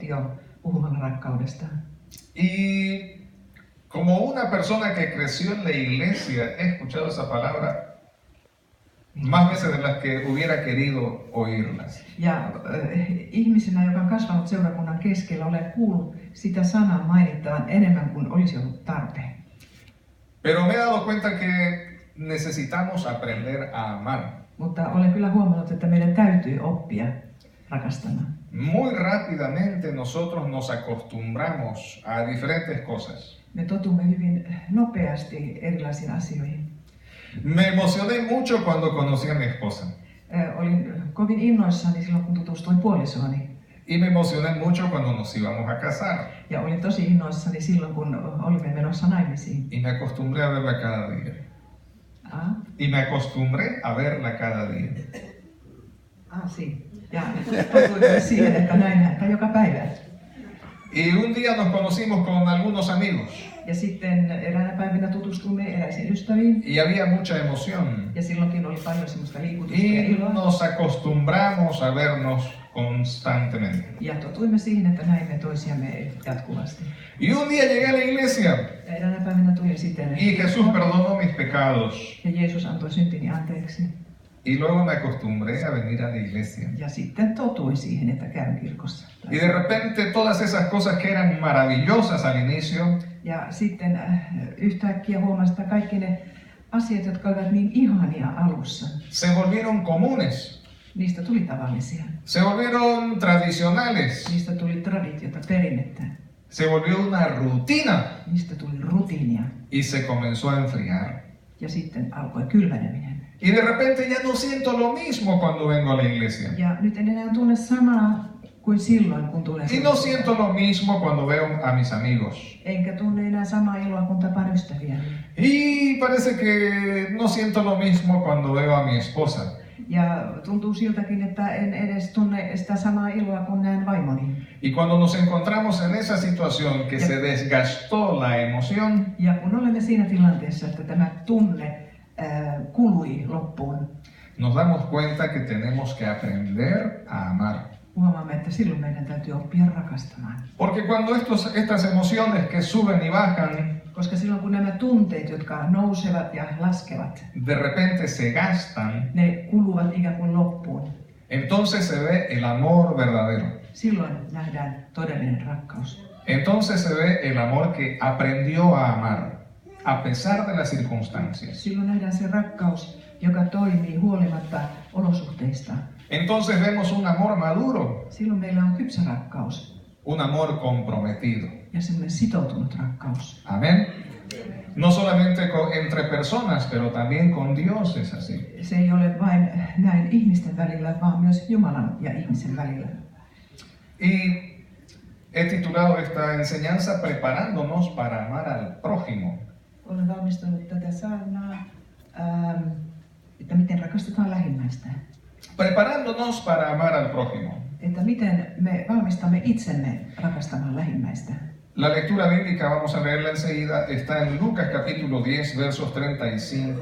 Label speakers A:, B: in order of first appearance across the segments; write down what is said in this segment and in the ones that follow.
A: jo puhumalla rakkaudesta.
B: Y como una persona que creció en la iglesia, he escuchado esa palabra más veces de las que hubiera querido oírlas.
A: Ja ihmisenä, joka on kasvanut seurakunnan keskellä, olen kuullut sitä sanaa mainittavan enemmän kuin olisi ollut tarpeen.
B: Pero me he dado cuenta que necesitamos aprender a amar.
A: Mutta olen kyllä huomannut, että meidän täytyy oppia rakastamaan.
B: Muy rápidamente nosotros nos acostumbramos a diferentes cosas.
A: Me totumme hyvin nopeasti erilaisiin asioihin.
B: Me emocioné mucho cuando conocí a mi esposa.
A: Olin kovin innoissani silloin, kun tutustuin puolisooni.
B: Y me emocioné mucho cuando nos íbamos a casar.
A: Ja olin tosi innoissani silloin, kun olimme menossa naimisiin.
B: Y me acostumbré a verla cada día. Y me acostumbré a verla cada día.
A: Sí. Ja totuin siihen, että näin häntä joka päivä.
B: Y un día nos conocimos con algunos amigos.
A: Ja sitten eräänä päivänä tutustuimme eräisiin ystäviin.
B: Y había mucha emoción.
A: Ja silloinkin oli paljon semmoista liikutusta ja
B: Y
A: iloa.
B: nos acostumbramos a vernos constantemente.
A: Ja totuimme siihen, että näimme toisiamme jatkuvasti.
B: Y un día llegué a la iglesia
A: Ja eräänä päivänä tulin sitten.
B: y Jesús perdonó mis pecados.
A: Ja Jeesus antoi syntini anteeksi.
B: Y luego me acostumbré a venir a la iglesia.
A: Ja sitten totuin siihen, että käyn kirkossa.
B: Y de repente todas esas cosas que eran maravillosas al inicio,
A: Ja sitten yhtäkkiä huomasin, että kaikki ne asiat, jotka olivat niin ihania alussa,
B: se volvieron comunes,
A: niistä tuli tavallisia.
B: se volvieron tradicionales,
A: Niistä tuli traditiota, perinnettä.
B: se volvió una rutina
A: Niistä tuli rutiinia.
B: y se comenzó a enfriar.
A: Ja sitten alkoi kylveneminen.
B: Y de repente ya no siento lo mismo cuando vengo a la iglesia.
A: Ja nyt en enää tunne samaa kuin silloin, kun tulen.
B: Y no siento lo mismo cuando veo a mis amigos.
A: Enkä tunne enää samaa iloa, kun tapaan ystäviäni.
B: Y parece que no siento lo mismo cuando veo a mi esposa.
A: Ja tuntuu siltäkin, että en edes tunne sitä samaa iloa, kun näen vaimoni.
B: Y cuando nos encontramos en esa situación que se desgastó la emoción,
A: Ja kun olemme siinä tilanteessa, että tämä tunne kului loppuun,
B: nos damos cuenta que tenemos que aprender a amar.
A: huomaamme, että silloin meidän täytyy oppia rakastamaan.
B: Porque cuando estas emociones que suben y bajan,
A: Koska silloin kun nämä tunteet, jotka nousevat ja laskevat,
B: de repente se gastan,
A: ne kuluvat ikään kuin loppuun,
B: entonces se ve el amor verdadero.
A: silloin nähdään todellinen rakkaus.
B: Entonces se ve el amor que aprendió a amar, a pesar de las circunstancias.
A: Silloin nähdään se rakkaus, joka toimii huolimatta olosuhteista.
B: Entonces vemos un amor maduro,
A: Silloin meillä on kypsä rakkaus
B: un amor comprometido.
A: ja semmoinen sitoutunut rakkaus.
B: Amén. No solamente entre personas, pero también con Dios es así.
A: Se ei ole vain näin ihmisten välillä, vaan myös Jumalan ja ihmisen välillä.
B: Y he titulado esta enseñanza Preparándonos para amar al prójimo.
A: Olen valmistanut tätä saarnaa, että miten rakastetaan lähimmäistä.
B: Preparándonos para amar al prójimo.
A: Että miten me valmistamme itsemme rakastamaan lähimmäistä.
B: La lectura bíblica, vamos a leerla enseguida, está en Lucas capítulo 10, versos 35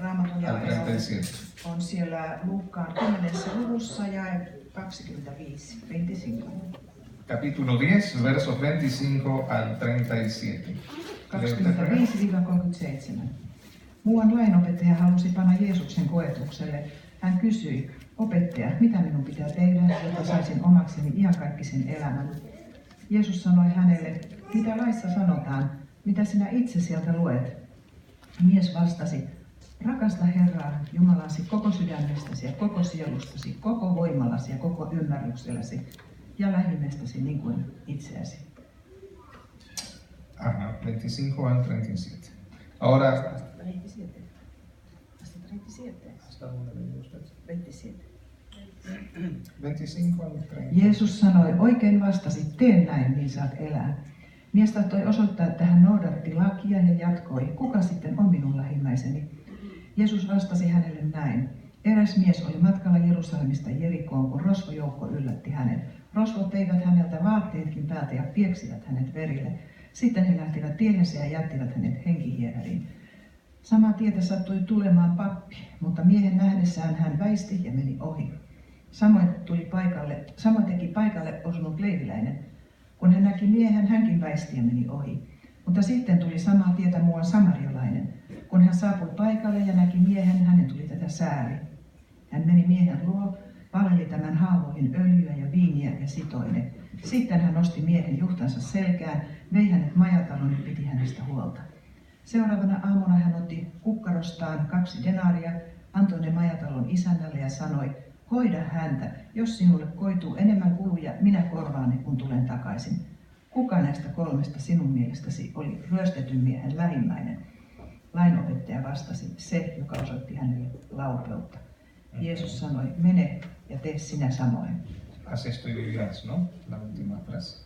A: Raamatun
B: al
A: jae
B: 37.
A: on siellä Luukkaan 10. luvussa jae 25.
B: Capítulo 10, versos 25 al 37.
A: 25-37. Muuan lainopettaja halusi panna Jeesuksen koetukselle. Hän kysyi, opettaja, mitä minun pitää tehdä, jotta saisin omakseni iankaikkisen elämän? Jeesus sanoi hänelle, mitä laissa sanotaan, mitä sinä itse sieltä luet? Mies vastasi, rakasta Herraa Jumalasi koko sydämestäsi ja koko sielustasi, koko voimallasi ja koko ymmärrykselläsi ja lähimmästäsi niin kuin itseäsi.
B: Ajá, 25 al 37. Ahora, ¿hasta dónde leyó usted? 25 al 30.
A: Jeesus sanoi, oikein vastasi, tee näin, niin saat elää. Mies tahtoi osoittaa, että hän noudatti lakia ja jatkoi, kuka sitten on minun lähimmäiseni? Jeesus vastasi hänelle näin. Eräs mies oli matkalla Jerusalemista Jerikoon, kun rosvojoukko yllätti hänen. Rosvot veivät häneltä vaatteetkin päältä ja pieksivät hänet verille. Sitten he lähtivät tiehensä ja jättivät hänet henkihieveriin. Samaa tietä sattui tulemaan pappi, mutta miehen nähdessään hän väisti ja meni ohi. Samoin teki paikalle osunut leiviläinen. Kun hän näki miehen, hänkin väisti ja meni ohi. Mutta sitten tuli samaa tietä muuan samarialainen. Kun hän saapui paikalle ja näki miehen, hänen tuli tätä sääli. Hän meni miehen luo, paleli tämän haavoihin öljyä ja viiniä ja sitoi ne. Sitten hän nosti miehen juhtansa selkään, vei hänet majatalon ja piti hänestä huolta. Seuraavana aamuna hän otti kukkarostaan 2 denaaria, antoi ne majatalon isännälle ja sanoi, hoida häntä, jos sinulle koituu enemmän kuluja, minä korvaan ne, kun tulen takaisin. Kuka näistä 3 sinun mielestäsi oli ryöstetyn miehen lähimmäinen? Lainopettaja vastasi, se, joka osoitti hänelle laupeutta. Jeesus sanoi, mene ja tee sinä samoin.
B: Así estoy viviendo, ¿no? La última frase.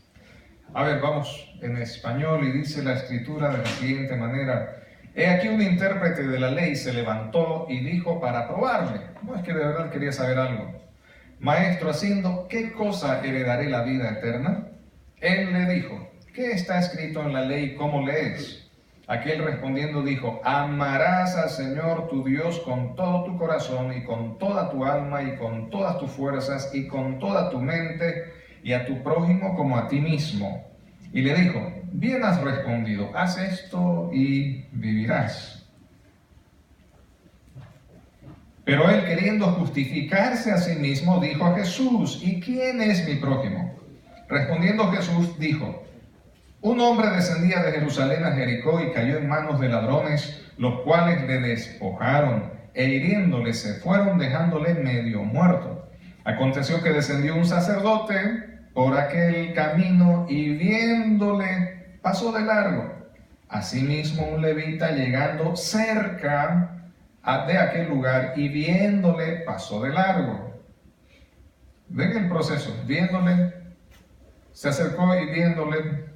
B: A ver, vamos en español y dice la escritura de la siguiente manera. He aquí un intérprete de la ley se levantó y dijo para probarle. No es que de verdad quería saber algo. Maestro, haciendo, ¿qué cosa heredaré la vida eterna? Él le dijo, ¿qué está escrito en la ley? ¿Cómo lees? Aquel respondiendo dijo, amarás al Señor tu Dios con todo tu corazón y con toda tu alma y con todas tus fuerzas y con toda tu mente y a tu prójimo como a ti mismo. Y le dijo, bien has respondido, haz esto y vivirás. Pero él, queriendo justificarse a sí mismo, dijo a Jesús, ¿y quién es mi prójimo? Respondiendo Jesús dijo, un hombre descendía de Jerusalén a Jericó y cayó en manos de ladrones, los cuales le despojaron e hiriéndole se fueron dejándole medio muerto. Aconteció que descendió un sacerdote por aquel camino y viéndole pasó de largo. Asimismo un levita llegando cerca de aquel lugar y viéndole pasó de largo. Ven el proceso, viéndole, se acercó y viéndole.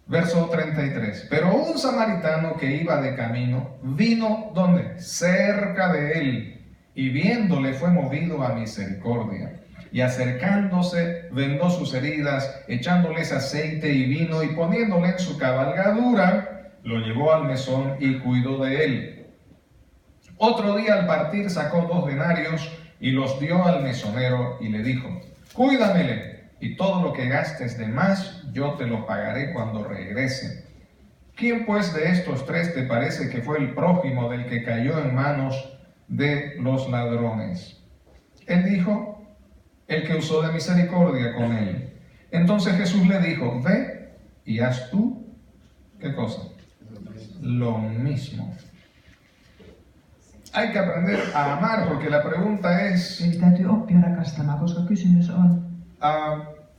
B: Verso 33. Pero un samaritano que iba de camino vino, ¿dónde? Cerca de él, y viéndole fue movido a misericordia. Y acercándose, vendó sus heridas, echándoles aceite y vino, y poniéndole en su cabalgadura, lo llevó al mesón y cuidó de él. Otro día al partir sacó 2 denarios y los dio al mesonero y le dijo, cuídamele, y todo lo que gastes de más, yo te lo pagaré cuando regrese. ¿Quién pues de estos 3 te parece que fue el prójimo del que cayó en manos de los ladrones? Él dijo, el que usó de misericordia con él. Entonces Jesús le dijo, ve y haz tú, ¿qué cosa? Lo mismo. Hay que aprender a amar, porque la pregunta es,
A: Eli täytyy oppia rakastamaan, koska kysymys on,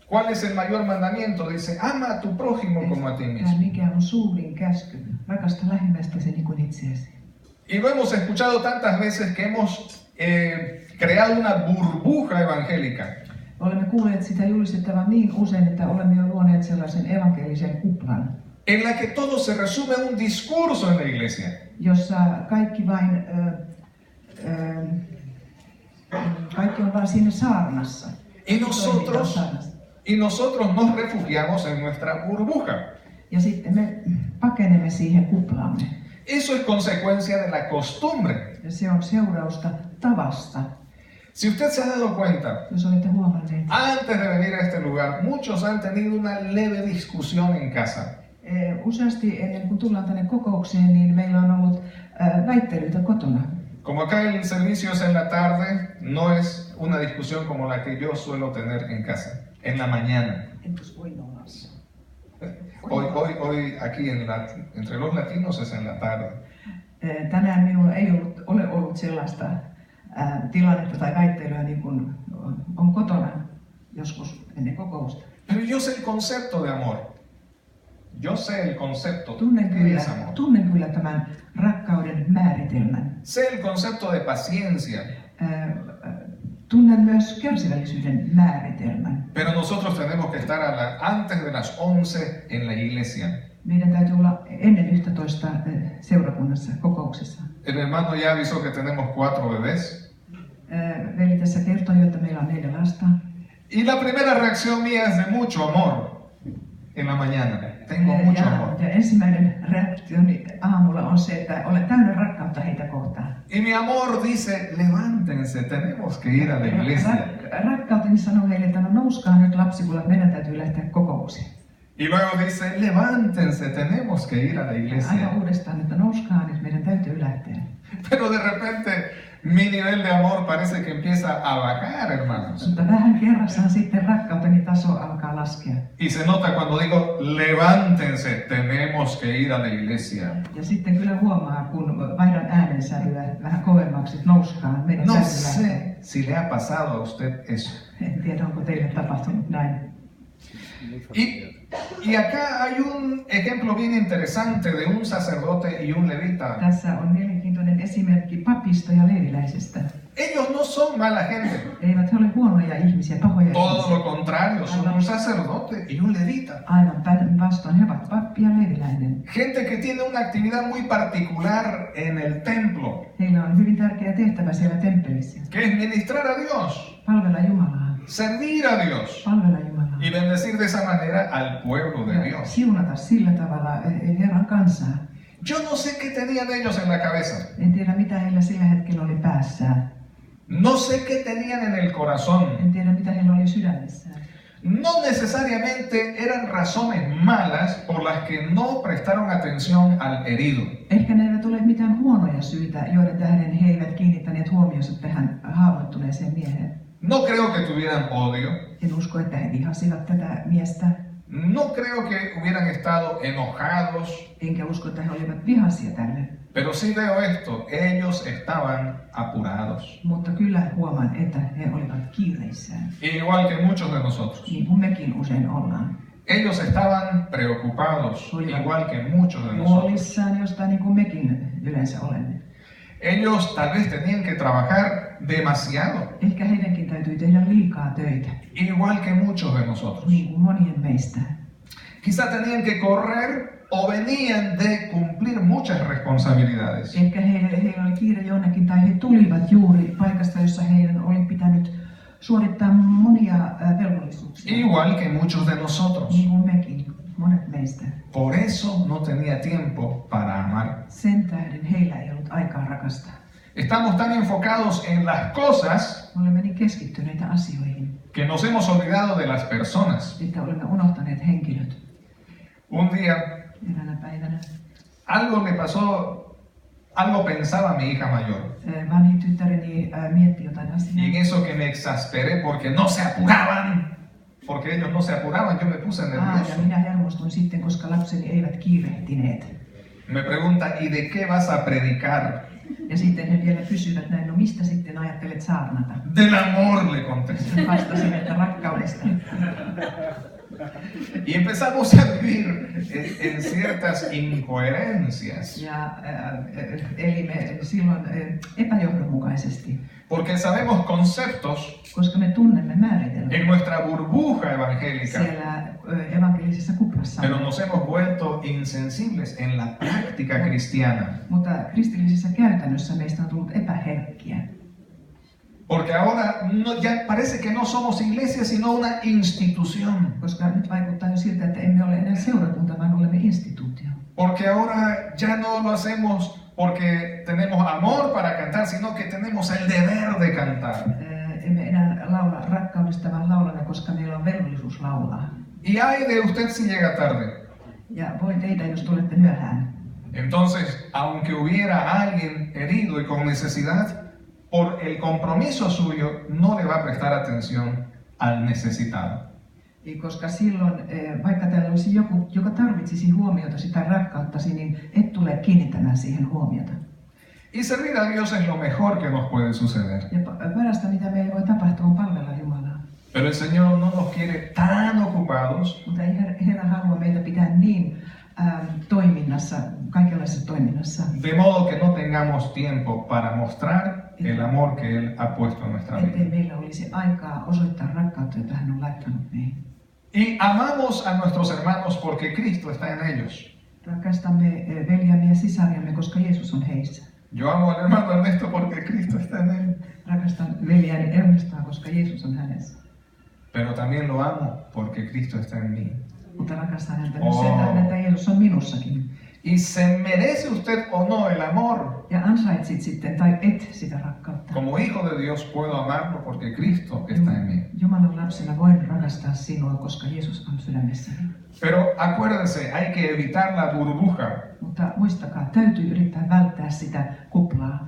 B: ¿cuál es el mayor mandamiento? Dice, ama a tu prójimo como a ti mismo.
A: mikä on suurin käsky, rakasta lähimmäistäsi niin kuin itseäsi.
B: Y lo hemos escuchado tantas veces que hemos creado una burbuja evangélica.
A: Olemme kuulleet sitä julistettavan niin usein, että olemme jo luoneet sellaisen evankelisen kuplan,
B: En la que todo se resume en un discurso en la iglesia.
A: jossa kaikki vain kaikki on vain siinä saarnassa.
B: Y nosotros nos refugiamos en nuestra burbuja.
A: Ja sitten me pakenemme siihen kuplaamme.
B: Eso es consecuencia de la costumbre.
A: Ja se on seurausta tavasta.
B: Si usted se ha dado cuenta,
A: Jos olette huomanneet,
B: antes de venir a este lugar, muchos han tenido una leve discusión en casa.
A: useasti ennen kuin tullaan tänne kokoukseen, niin meillä on ollut väittelyitä kotona.
B: Como acá el servicio es en la tarde, no es una discusión como la que yo suelo tener en casa, en la mañana. Hoy aquí entre los latinos es en la tarde.
A: Tänään minulla ei ole ollut sellaista tilannetta tai väittelyä niin kuin on kotona joskus ennen kokousta.
B: Pero yo sé el concepto de amor. Yo sé el concepto
A: Tunnen
B: de ese amor.
A: kyllä tämän rakkauden määritelmän.
B: Sé el concepto de paciencia.
A: Tunnen myös kärsivällisyyden määritelmän.
B: Pero nosotros tenemos que estar antes de las 11 en la iglesia.
A: Meidän täytyy olla ennen 11 seurakunnassa kokouksessa.
B: El hermano ya avisó que tenemos 4 bebés.
A: Veli tässä kertoi, että meillä on 4 lasta.
B: Y la primera reacción mía es de mucho amor en la mañana. Tengo mucho amor.
A: Ja ensimmäinen reaktioni aamulla on se, että olen täynnä rakkautta heitä kohtaan.
B: Y mi amor dice, levántense, tenemos que ir a la iglesia.
A: rakkauteni sanoi heille, että no nouskaa nyt lapsikulat, meidän täytyy lähteä kokoukseen.
B: Y luego dice, levántense, tenemos que ir a la iglesia.
A: Aivan uudestaan, että nouskaa nyt, meidän täytyy lähteä.
B: Pero de repente mi nivel de amor parece que empieza a bajar, hermanos.
A: Mutta vähän kerrassaan sitten rakkauteni taso alkaa laskea.
B: Y se nota cuando digo, levántense, tenemos que ir a la iglesia.
A: Ja sitten kyllä huomaa, kun vaihdan äänensävyä vähän kovemmaksi, että nouskaa, meidän
B: No
A: täytyy lähteä.
B: sé si le ha pasado a usted eso.
A: En tiedä, onko teille tapahtunut näin.
B: Y acá hay un ejemplo bien interesante de un sacerdote y un levita.
A: Tässä on mielenkiintoinen esimerkki papista ja leviläisestä.
B: Ellos no son mala gente,
A: Eivät he ole huonoja ihmisiä, pahoja
B: todo
A: ihmisiä.
B: lo contrario, son un sacerdote y un levita.
A: Aivan päinvastoin, he ovat pappi ja leviläinen.
B: Gente que tiene una actividad muy particular en el templo,
A: Heillä on hyvin tärkeä tehtävä siellä temppelissä.
B: que es ministrar a Dios,
A: Palvella Jumalaa,
B: servir a Dios
A: palvella Jumalaa.
B: y bendecir de esa manera al pueblo de
A: Ja
B: Dios.
A: siunata sillä tavalla Herran kansaa.
B: Yo no sé qué tenían ellos en la cabeza,
A: En tiedä, mitä heillä sillä hetkellä oli päässään.
B: no sé qué tenían en el corazón.
A: En tiedä, mitä heillä oli sydämessään.
B: No necesariamente eran razones malas por las que no prestaron atención al herido.
A: Ehkä ne eivät ole mitään huonoja syitä, joiden tähden he eivät kiinnittäneet huomionsa tähän haavoittuneeseen mieheen.
B: No creo que tuvieran odio,
A: En usko, että he vihasivat tätä miestä.
B: no creo que hubieran estado enojados,
A: Enkä usko, että he olivat vihaisia tälle.
B: pero sí veo esto, ellos estaban apurados,
A: Mutta kyllä huomaan, että he olivat kiireissään.
B: igual que muchos de nosotros.
A: Niin kuin mekin usein ollaan.
B: Ellos estaban preocupados, igual que muchos de nosotros.
A: Huolissaan jostain niin kuin mekin yleensä olemme.
B: Ellos tal vez tenían que trabajar demasiado,
A: Ehkä heidänkin täytyy tehdä liikaa töitä,
B: igual que muchos de nosotros.
A: niin kuin monien meistä.
B: Quizá tenían que correr o venían de cumplir muchas responsabilidades.
A: Ehkä heillä oli kiire jonnekin, tai he tulivat juuri paikasta, jossa heidän oli pitänyt suorittaa monia velvollisuuksia.
B: Igual que muchos de nosotros.
A: Niin kuin mekin, monet meistä.
B: Por eso no tenía tiempo para amar.
A: Sen tähden heillä ei ollut aikaa rakastaa.
B: Estamos tan enfocados en las cosas
A: Me olemme niin keskittyneitä asioihin,
B: que nos hemos olvidado de las personas.
A: että olemme unohtaneet henkilöt.
B: Un día
A: Eräänä päivänä
B: algo pensaba mi hija mayor.
A: vanhin tyttäreni mietti jotain
B: Y
A: asiaa.
B: en eso que me exasperé porque no se apuraban, porque ellos no se apuraban, yo me puse
A: Ja
B: nervioso.
A: minä hermostuin sitten, koska lapseni eivät kiirehtineet.
B: Me pregunta, ¿y de qué vas a predicar?
A: Ja sitten he vielä kysyivät näin, no mistä sitten ajattelet saarnata?
B: Del amor, le contesté.
A: Vastasin, että rakkaudesta.
B: Y empezamos a vivir en ciertas incoherencias,
A: Ja elimme silloin epäjohdonmukaisesti,
B: porque sabemos conceptos
A: koska me tunnemme määritelmät
B: en nuestra burbuja evangélica,
A: siellä evankelisessa kuplassa.
B: pero nos hemos vuelto insensibles en la práctica cristiana,
A: Mutta kristillisessä käytännössä meistä on tullut epäherkkiä.
B: porque ahora ya parece que no somos iglesia, sino una institución,
A: Koska nyt vaikuttaa jo siltä, että emme ole enää seurakunta, vaan olemme instituutio.
B: porque ahora ya no lo hacemos porque tenemos amor para cantar, sino que tenemos el deber de cantar.
A: Emme enää laula rakkaudesta, vaan laulamme, koska meillä on velvollisuus laulaa.
B: Y ay de usted si llega tarde.
A: Ja voi teitä, jos tulette myöhään.
B: Entonces, aunque hubiera alguien herido y con necesidad, por el compromiso suyo no le va a prestar atención al necesitado.
A: Koska silloin, vaikka täällä olisi joku, joka tarvitsisi huomiota sitä rakkauttasi, niin et tule kiinnittämään siihen huomiota.
B: Y servir a Dios es lo mejor que nos puede suceder.
A: Ja parasta, mitä meille voi tapahtua, on palvella Jumalaa.
B: Pero el Señor no nos quiere tan ocupados
A: Mutta ei Herra halua meitä pitää niin toiminnassa, kaikenlaisessa toiminnassa,
B: de modo que no tengamos tiempo para mostrar el amor que Él ha puesto en nuestra
A: ettei
B: vida.
A: meillä olisi aikaa osoittaa rakkautta, jota hän on laittanut meihin.
B: Y amamos a nuestros hermanos porque Cristo está en ellos.
A: Rakastamme veljamme ja sisariamme, koska Jeesus on heissä.
B: Yo amo al hermano Ernesto porque Cristo está en él.
A: Rakastan veljääni Ernestoa, koska Jeesus on hänessä.
B: Pero también lo amo porque Cristo está en mí.
A: Mutta rakastan häntä myös sen tähden, että Jeesus on minussakin.
B: Y se merece usted o no el amor.
A: ja ansaitsit sitten tai et sitä rakkautta.
B: Como hijo de Dios puedo amarlo porque Cristo está en mí.
A: Jumalan lapsena voin rakastaa sinua, koska Jeesus on sydämessäni.
B: Pero acuérdense, hay que evitar la burbuja.
A: Mutta muistakaa, täytyy yrittää välttää sitä kuplaa,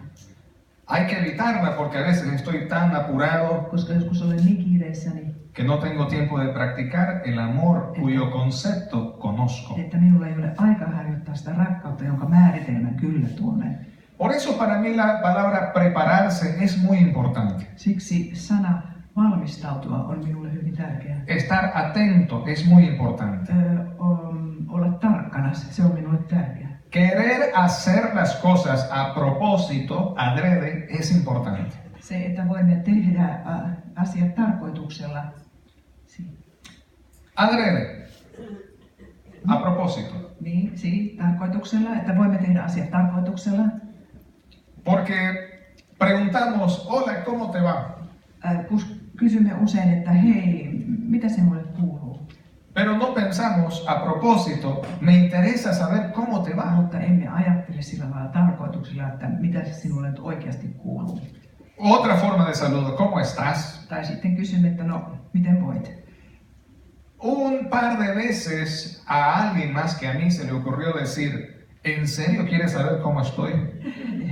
B: Hay que evitarla porque a veces estoy tan apurado
A: koska joskus olen niin kiireissäni,
B: que no tengo tiempo de practicar el amor cuyo concepto conozco.
A: että minulla ei ole aikaa harjoittaa sitä rakkautta, jonka määritelmän kyllä tunnen.
B: Por eso para mí la palabra prepararse es muy importante.
A: Siksi sana valmistautua on minulle hyvin tärkeä.
B: Estar atento es muy importante.
A: Olla tarkkana, se on minulle tärkeää.
B: Querer hacer las cosas a propósito, adrede, es importante.
A: Se, että voimme tehdä asiat tarkoituksella.
B: Adrede, a propósito.
A: Niin, tarkoituksella, että voimme tehdä asiat tarkoituksella.
B: Porque preguntamos, hola, ¿cómo te va?
A: Kysymme usein, että hei, mitä se mulle kuuluu?
B: Pero no pensamos a propósito, me interesa saber cómo te va.
A: Mutta emme ajattele sillä lailla tarkoituksella, että mitä se sinulle nyt oikeasti kuuluu.
B: Otra forma de saludo, ¿cómo estás?
A: Tai sitten kysymme, että no, miten voit?
B: Un par de veces a alguien más que a mí se le ocurrió decir, ¿en serio quieres saber cómo estoy?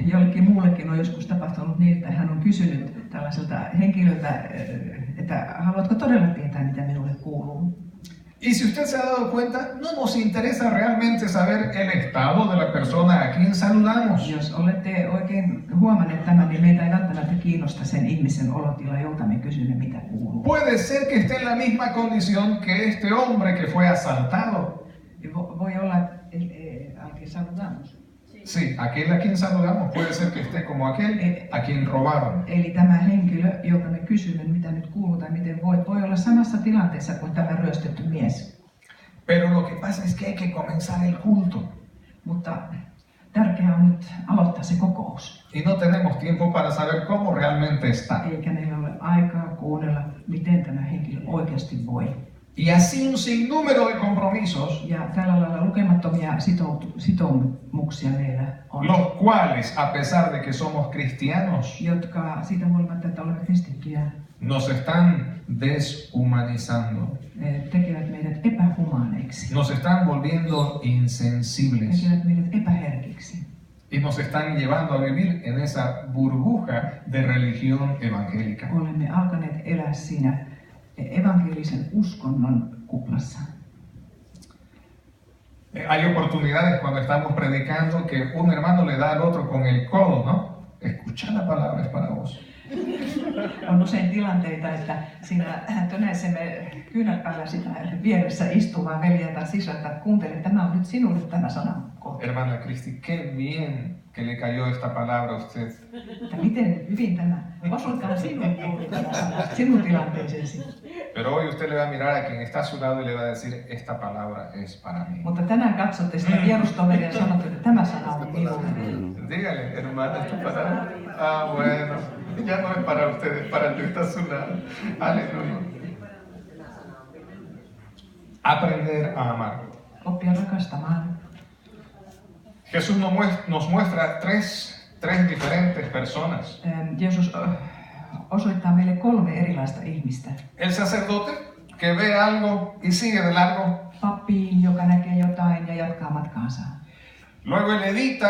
A: Jollekin muullekin on joskus tapahtunut niin, että hän on kysynyt tällaiselta henkilöltä, että haluatko todella tietää, mitä minulle kuuluu?
B: Y si usted se ha dado cuenta, no nos interesa realmente saber el estado de la persona a quien saludamos.
A: Jos olette oikein huomanneet tämän, niin meitä ei välttämättä kiinnosta sen ihmisen olotila, jolta me kysymme, mitä kuuluu.
B: Puede ser que esté en la misma condición que este hombre que fue asaltado.
A: Voi olla, al que saludamos.
B: Sí, aquel a quien saludamos puede ser que esté como aquel a quien robaron.
A: Eli tämä henkilö, jolta me kysymme, mitä nyt kuuluu tai miten voit, voi olla samassa tilanteessa kuin tämä ryöstetty mies.
B: Pero lo que pasa es que hay que comenzar el culto.
A: Mutta tärkeää on nyt aloittaa se kokous.
B: Y no tenemos tiempo para saber cómo realmente está.
A: Eikä meillä ole aikaa kuunnella, miten tämä henkilö oikeasti voi.
B: Y así un sinnúmero de compromisos,
A: Ja tällä lailla lukemattomia sitoumuksia meillä on,
B: los cuales, a pesar de que somos cristianos,
A: jotka siitä huolimatta, että olemme kristittyjä,
B: nos están deshumanizando,
A: tekevät meidät epähumaaneiksi,
B: nos están volviendo insensibles
A: tekevät meidät epäherkiksi
B: y nos están llevando a vivir en esa burbuja de religión evangélica.
A: olemme alkaneet elää siinä evankelisen uskonnon kuplassa.
B: Hay oportunidades cuando estamos predicando que un hermano le da al otro con el codo, ¿no? Escucha la palabra, es para vos.
A: On usein tilanteita, että siinä tönäisemme kyynärpäällä sitä vieressä istuvaa veljeä tai sisältä, kuuntele, tämä on nyt sinulle tämä sana.
B: Hermana Cristi, qué bien que le cayó esta palabra a usted.
A: Että miten hyvin tämä osuikaan sinun juuri tämä sana, sinun tilanteeseesi.
B: Pero hoy usted le va a mirar a quien está a su lado y le va a decir, esta palabra es para mí.
A: Mutta tänään katsotte sitä vierustoveria ja sanotte, että tämä sana on minulle.
B: Dígale, hermana, esta palabra. Ah, bueno, ya no es para ustedes, para el que está a su lado. Aleluya. Aprender a amar.
A: Oppia rakastamaan.
B: Jesús nos muestra tres diferentes personas.
A: Jeesus osoittaa meille 3 erilaista ihmistä.
B: El sacerdote, que ve algo y sigue de largo.
A: Pappiin, joka näkee jotain ja jatkaa matkaansa.
B: Luego el levita,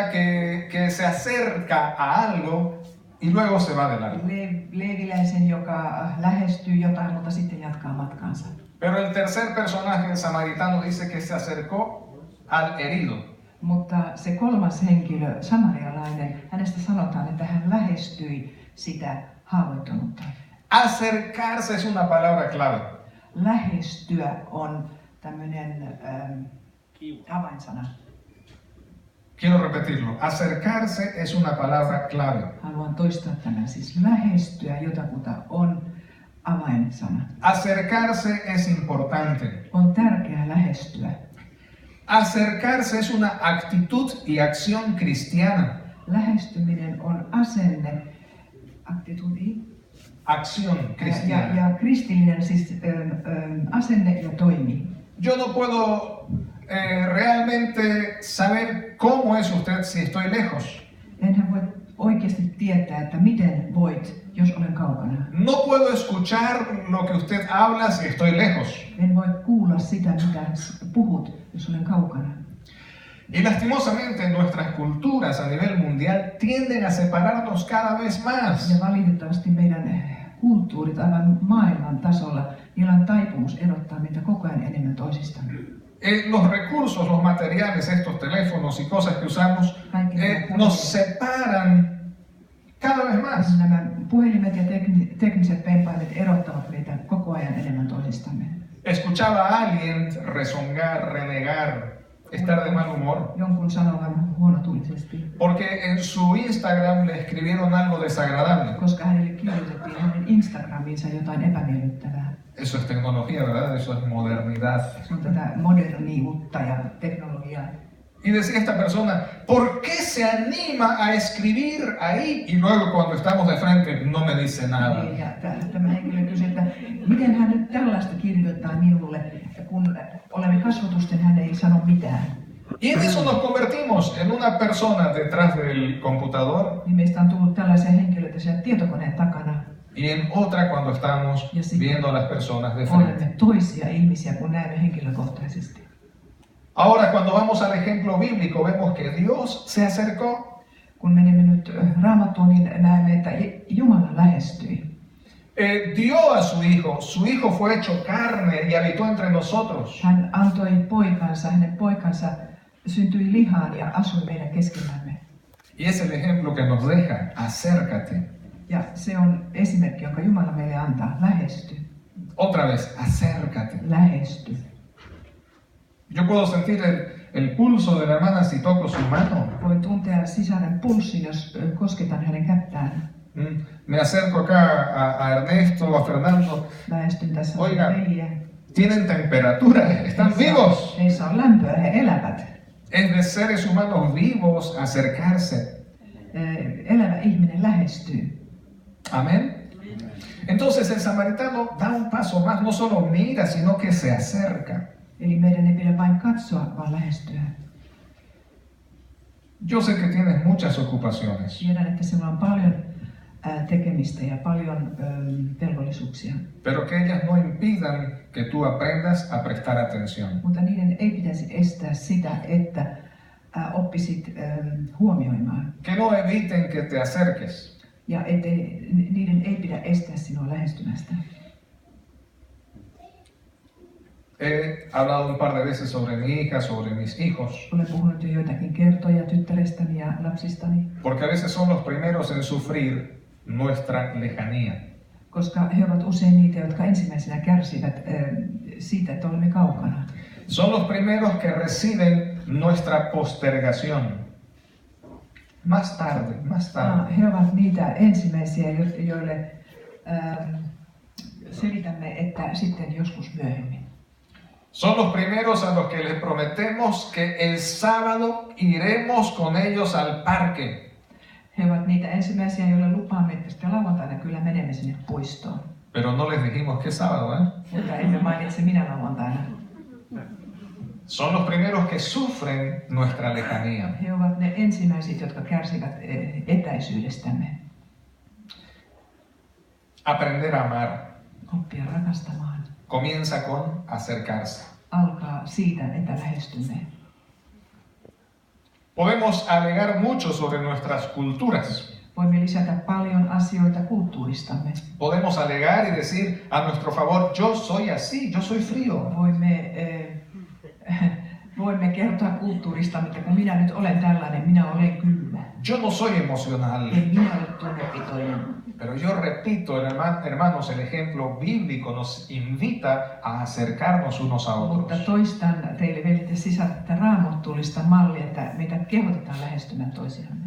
B: que se acerca a algo y luego se va de largo.
A: Leeviläisen, joka lähestyy jotain, mutta sitten jatkaa matkaansa.
B: Pero el tercer personaje, el samaritano, dice que se acercó al herido.
A: Mutta se 3. henkilö, samarialainen, hänestä sanotaan, että hän lähestyi sitä haavoittunutta.
B: Acercarse es una palabra clave.
A: Lähestyä on tämmöinen avainsana.
B: Quiero repetirlo. Acercarse es una palabra clave.
A: Haluan toistaa tämän, siis lähestyä jotakuta on avainsana.
B: Acercarse es importante.
A: On tärkeää lähestyä.
B: Acercarse es una actitud y acción cristiana.
A: Lähestyminen on asenne,
B: Acción cristiana.
A: ja kristillinen siis asenne ja toimi.
B: Yo no puedo realmente saber cómo es usted si estoy lejos.
A: Enhän voi oikeasti tietää, että miten voit, jos olen kaukana.
B: No puedo escuchar lo que usted habla si estoy lejos.
A: En voi kuulla sitä, mitä puhut, jos olen kaukana.
B: Y lastimosamente nuestras culturas a nivel mundial tienden a separarnos cada vez más.
A: Ja valitettavasti meidän kulttuurit aivan maailman tasolla, niillä on taipumus erottaa meitä koko ajan enemmän toisistamme.
B: Los recursos, los materiales, estos teléfonos y cosas que usamos, nos separan cada vez más.
A: Nämä puhelimet ja tekniset veipaimet erottavat meitä koko ajan enemmän toisistamme.
B: Escuchaba a alguien rezongar, renegar, estar de mal humor,
A: Jonkun sanovan huonotuisesti,
B: porque en su Instagram le escribieron algo desagradable.
A: koska hänelle kirjoitettiin hänen Instagramiinsa jotain epämiellyttävää.
B: Eso es tecnología, ¿verdad? Eso es modernidad.
A: Se on tätä moderniutta ja teknologiaa.
B: Y decía esta persona, ¿por qué se anima a escribir ahí y luego cuando estamos de frente no me dice nada?
A: Ja tämä henkilö kysyi, että miten hän nyt tällaista kirjoittaa minulle, kun olemme kasvotusten, hän ei sano mitään.
B: Y en eso nos convertimos en una persona detrás del computador
A: Niin meistä on tullut tällaisia henkilöitä siellä tietokoneen takana.
B: y en otra cuando estamos
A: Y así
B: viendo a las personas de frente.
A: olemme toisia ihmisiä, kun näemme henkilökohtaisesti.
B: Ahora, cuando vamos al ejemplo bíblico, vemos que Dios se acercó.
A: Kun menemme nyt Raamattuun, niin näemme, että Jumala lähestyi.
B: Dio a su hijo fue hecho carne y habitó entre nosotros.
A: Hän antoi poikansa, hänen poikansa syntyi lihaan ja asui meidän keskellämme.
B: Y es el ejemplo que nos deja, acércate.
A: Ja se on esimerkki, jonka Jumala meille antaa. Lähesty,
B: Otra vez, acércate.
A: lähesty.
B: Yo puedo sentir el pulso de la hermana si toco su mano.
A: Voi tuntea sisaren pulssin, jos kosketan hänen kättään.
B: Me acerco acá a Ernesto, a Fernando.
A: Lähestyn tässä
B: Oiga.
A: veljiä.
B: Tienen temperatura, están vivos.
A: Heissä on lämpöä, he elävät.
B: Es de seres humanos vivos acercarse.
A: Elävä ihminen lähestyy.
B: Amén. Entonces el samaritano da un paso más, no solo mira, sino que se acerca.
A: Eli meidän ei pidä vain katsoa, vaan lähestyä.
B: Yo sé que tienes muchas ocupaciones,
A: Tiedän, että sinulla on paljon tekemistä ja paljon velvollisuuksia,
B: pero que ellas no impidan que tú aprendas a prestar atención.
A: mutta niiden ei pitäisi estää sitä, että oppisit huomioimaan.
B: Que no eviten que te acerques.
A: Ja niiden ei pidä estää sinua lähestymästä.
B: He hablado un par de veces sobre mi hija, sobre mis hijos,
A: Olen puhunut jo joitakin kertoja tyttärestäni ja lapsistani,
B: porque a veces son los primeros en sufrir nuestra lejanía.
A: koska he ovat usein niitä, jotka ensimmäisenä kärsivät siitä, että olemme kaukana.
B: Son los primeros que reciben nuestra postergación. Más tarde, más tarde.
A: He ovat niitä ensimmäisiä, joille selitämme, että sitten joskus myöhemmin.
B: Son los primeros a los que les prometemos que el sábado iremos con ellos al parque.
A: He ovat niitä ensimmäisiä, joille lupaamme, että sitten lauantaina kyllä menemme sinne puistoon.
B: Pero no les dijimos qué sábado, ¿eh?
A: Mutta emme mainitse minä lauantaina.
B: Son los primeros que sufren nuestra lejanía.
A: He ovat ne ensimmäiset, jotka kärsivät etäisyydestämme.
B: Aprender a amar
A: Oppia rakastamaan.
B: comienza con acercarse.
A: Alkaa siitä, että lähestymme.
B: Podemos alegar mucho sobre nuestras culturas.
A: Voimme lisätä paljon asioita kulttuuristamme.
B: Podemos alegar y decir a nuestro favor, yo soy así, yo soy frío.
A: Voimme kertoa kulttuuristamme, että kun minä nyt olen tällainen, minä olen kylmä.
B: Yo no soy emocional.
A: En minä ole tunnepitoinen.
B: Pero yo repito, hermanos, el ejemplo bíblico nos invita a acercarnos unos a
A: Mutta
B: otros.
A: toistan teille veljet ja sisät tätä raamattullista mallia, että meitä kehotetaan lähestymään toisiamme.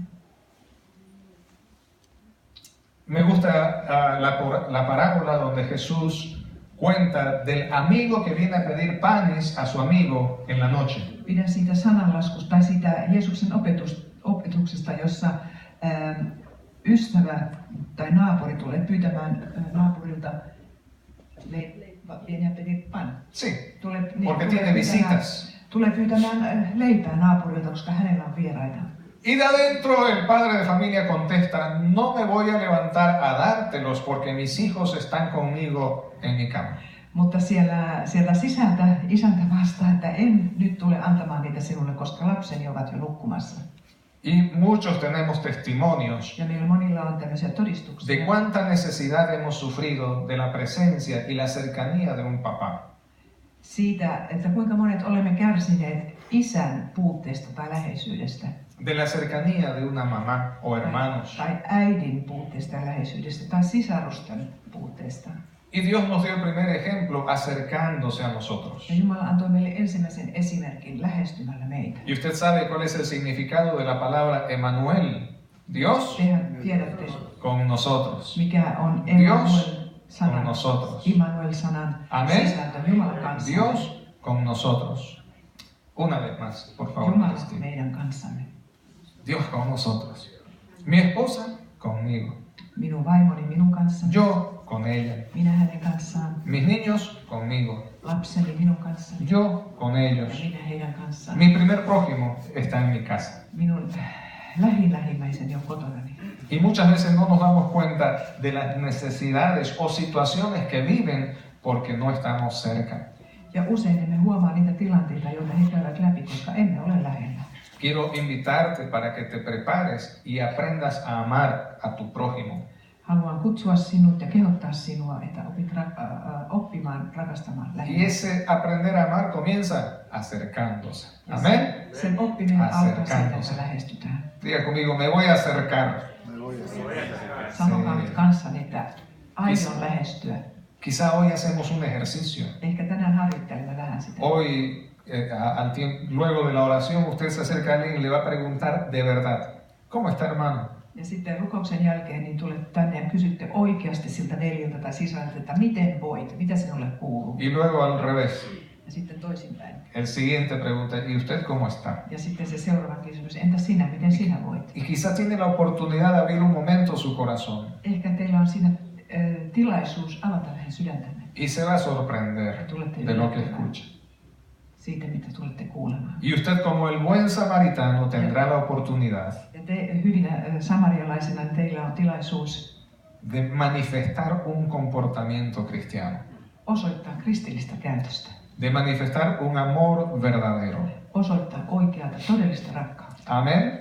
B: Me gusta la parábola donde Jesús cuenta del amigo que viene a pedir panes a su amigo en la noche.
A: Pidän siitä sananlaskusta tai siitä Jeesuksen opetuksesta, jossa ystävä tai naapuri tulee pyytämään naapurilta pieniä pedir pan.
B: Sí, porque tiene visitas.
A: tulee pyytämään leipää naapurilta, koska hänellä on vieraita.
B: Y de adentro el padre de familia contesta, no me voy a levantar a dártelos porque mis hijos están conmigo en mi cama.
A: Mutta sieltä sisältä isäntä vastaa, että en nyt tule antamaan niitä sinulle, koska lapseni ovat jo nukkumassa.
B: Y muchos tenemos testimonios
A: Ja meillä monilla on tämmöisiä todistuksia.
B: de cuánta necesidad hemos sufrido de la presencia y la cercanía de un papá.
A: Siitä, että kuinka monet olemme kärsineet isän puutteesta tai läheisyydestä.
B: De la cercanía de una mamá o hermanos.
A: Tai äidin puutteesta ja läheisyydestä tai sisarusten puutteesta.
B: Y Dios nos dio el primer ejemplo acercándose a nosotros.
A: Ja Jumala antoi meille ensimmäisen esimerkin lähestymällä meitä.
B: Y usted sabe cuál es el significado de la palabra Emmanuel. Dios
A: Tehän tiedätte,
B: con nosotros.
A: mikä on
B: Dios con
A: Emmanuel-sanan,
B: nosotros.
A: Immanuel-sanan
B: Amén.
A: sisältö, Jumalan kanssa.
B: Dios con nosotros. Una vez más, por favor.
A: Jumala
B: Cristina.
A: meidän kanssamme.
B: Dios con nosotros. Mi esposa conmigo.
A: Minun vaimoni minun kanssani.
B: Yo con ella.
A: Minä hänen kanssaan.
B: Mis niños conmigo.
A: Lapseni minun kanssani.
B: Yo con
A: Ja
B: ellos.
A: minä heidän kanssaan.
B: Mi primer prójimo está en mi casa.
A: Minun lähimmäiseni on kotonani.
B: Y muchas veces no nos damos cuenta de las necesidades o situaciones que viven porque no estamos cerca.
A: Ja usein emme huomaa niitä tilanteita, joita he käyvät läpi, koska emme ole lähellä.
B: Quiero invitarte para que te prepares y aprendas a amar a tu prójimo.
A: Haluan kutsua sinut ja kehottaa sinua, että opit oppimaan rakastamaan
B: Y
A: lähimmäistä.
B: ese aprender a amar comienza acercándose. Amén.
A: Sen oppiminen alkaa siitä,
B: Acercándose.
A: että lähestytään.
B: Diga conmigo, me voy a acercar.
A: Sanokaa nyt kanssani, että aion lähestyä.
B: Quizá hoy hacemos un ejercicio.
A: Ehkä tänään harjoittelemme vähän sitä.
B: Hoy, luego de la oración, usted se acerca a alguien y le va a preguntar de verdad, ¿cómo está, hermano?
A: Ja sitten rukouksen jälkeen niin tulette tänne ja kysytte oikeasti siltä veljiltä tai sisältä, että miten voit, mitä sinulle kuuluu.
B: Y luego al revés,
A: Ja sitten toisinpäin.
B: el siguiente pregunta, ¿y usted cómo está?
A: Ja sitten se seuraava kysymys, entä sinä, miten sinä voit?
B: Y quizá tiene la oportunidad de abrir un momento su corazón
A: Ehkä teillä on siinä tilaisuus avata vähän sydäntänne
B: y se va a sorprender de lo que escucha.
A: siitä, mitä tulette kuulemaan.
B: Y usted como el buen samaritano tendrá la oportunidad
A: Ja te hyvinä samarialaisena teillä on tilaisuus
B: de manifestar un comportamiento cristiano,
A: osoittaa kristillistä käytöstä.
B: de manifestar un amor verdadero.
A: Osoittaa oikeata, todellista rakkautta.
B: Amén.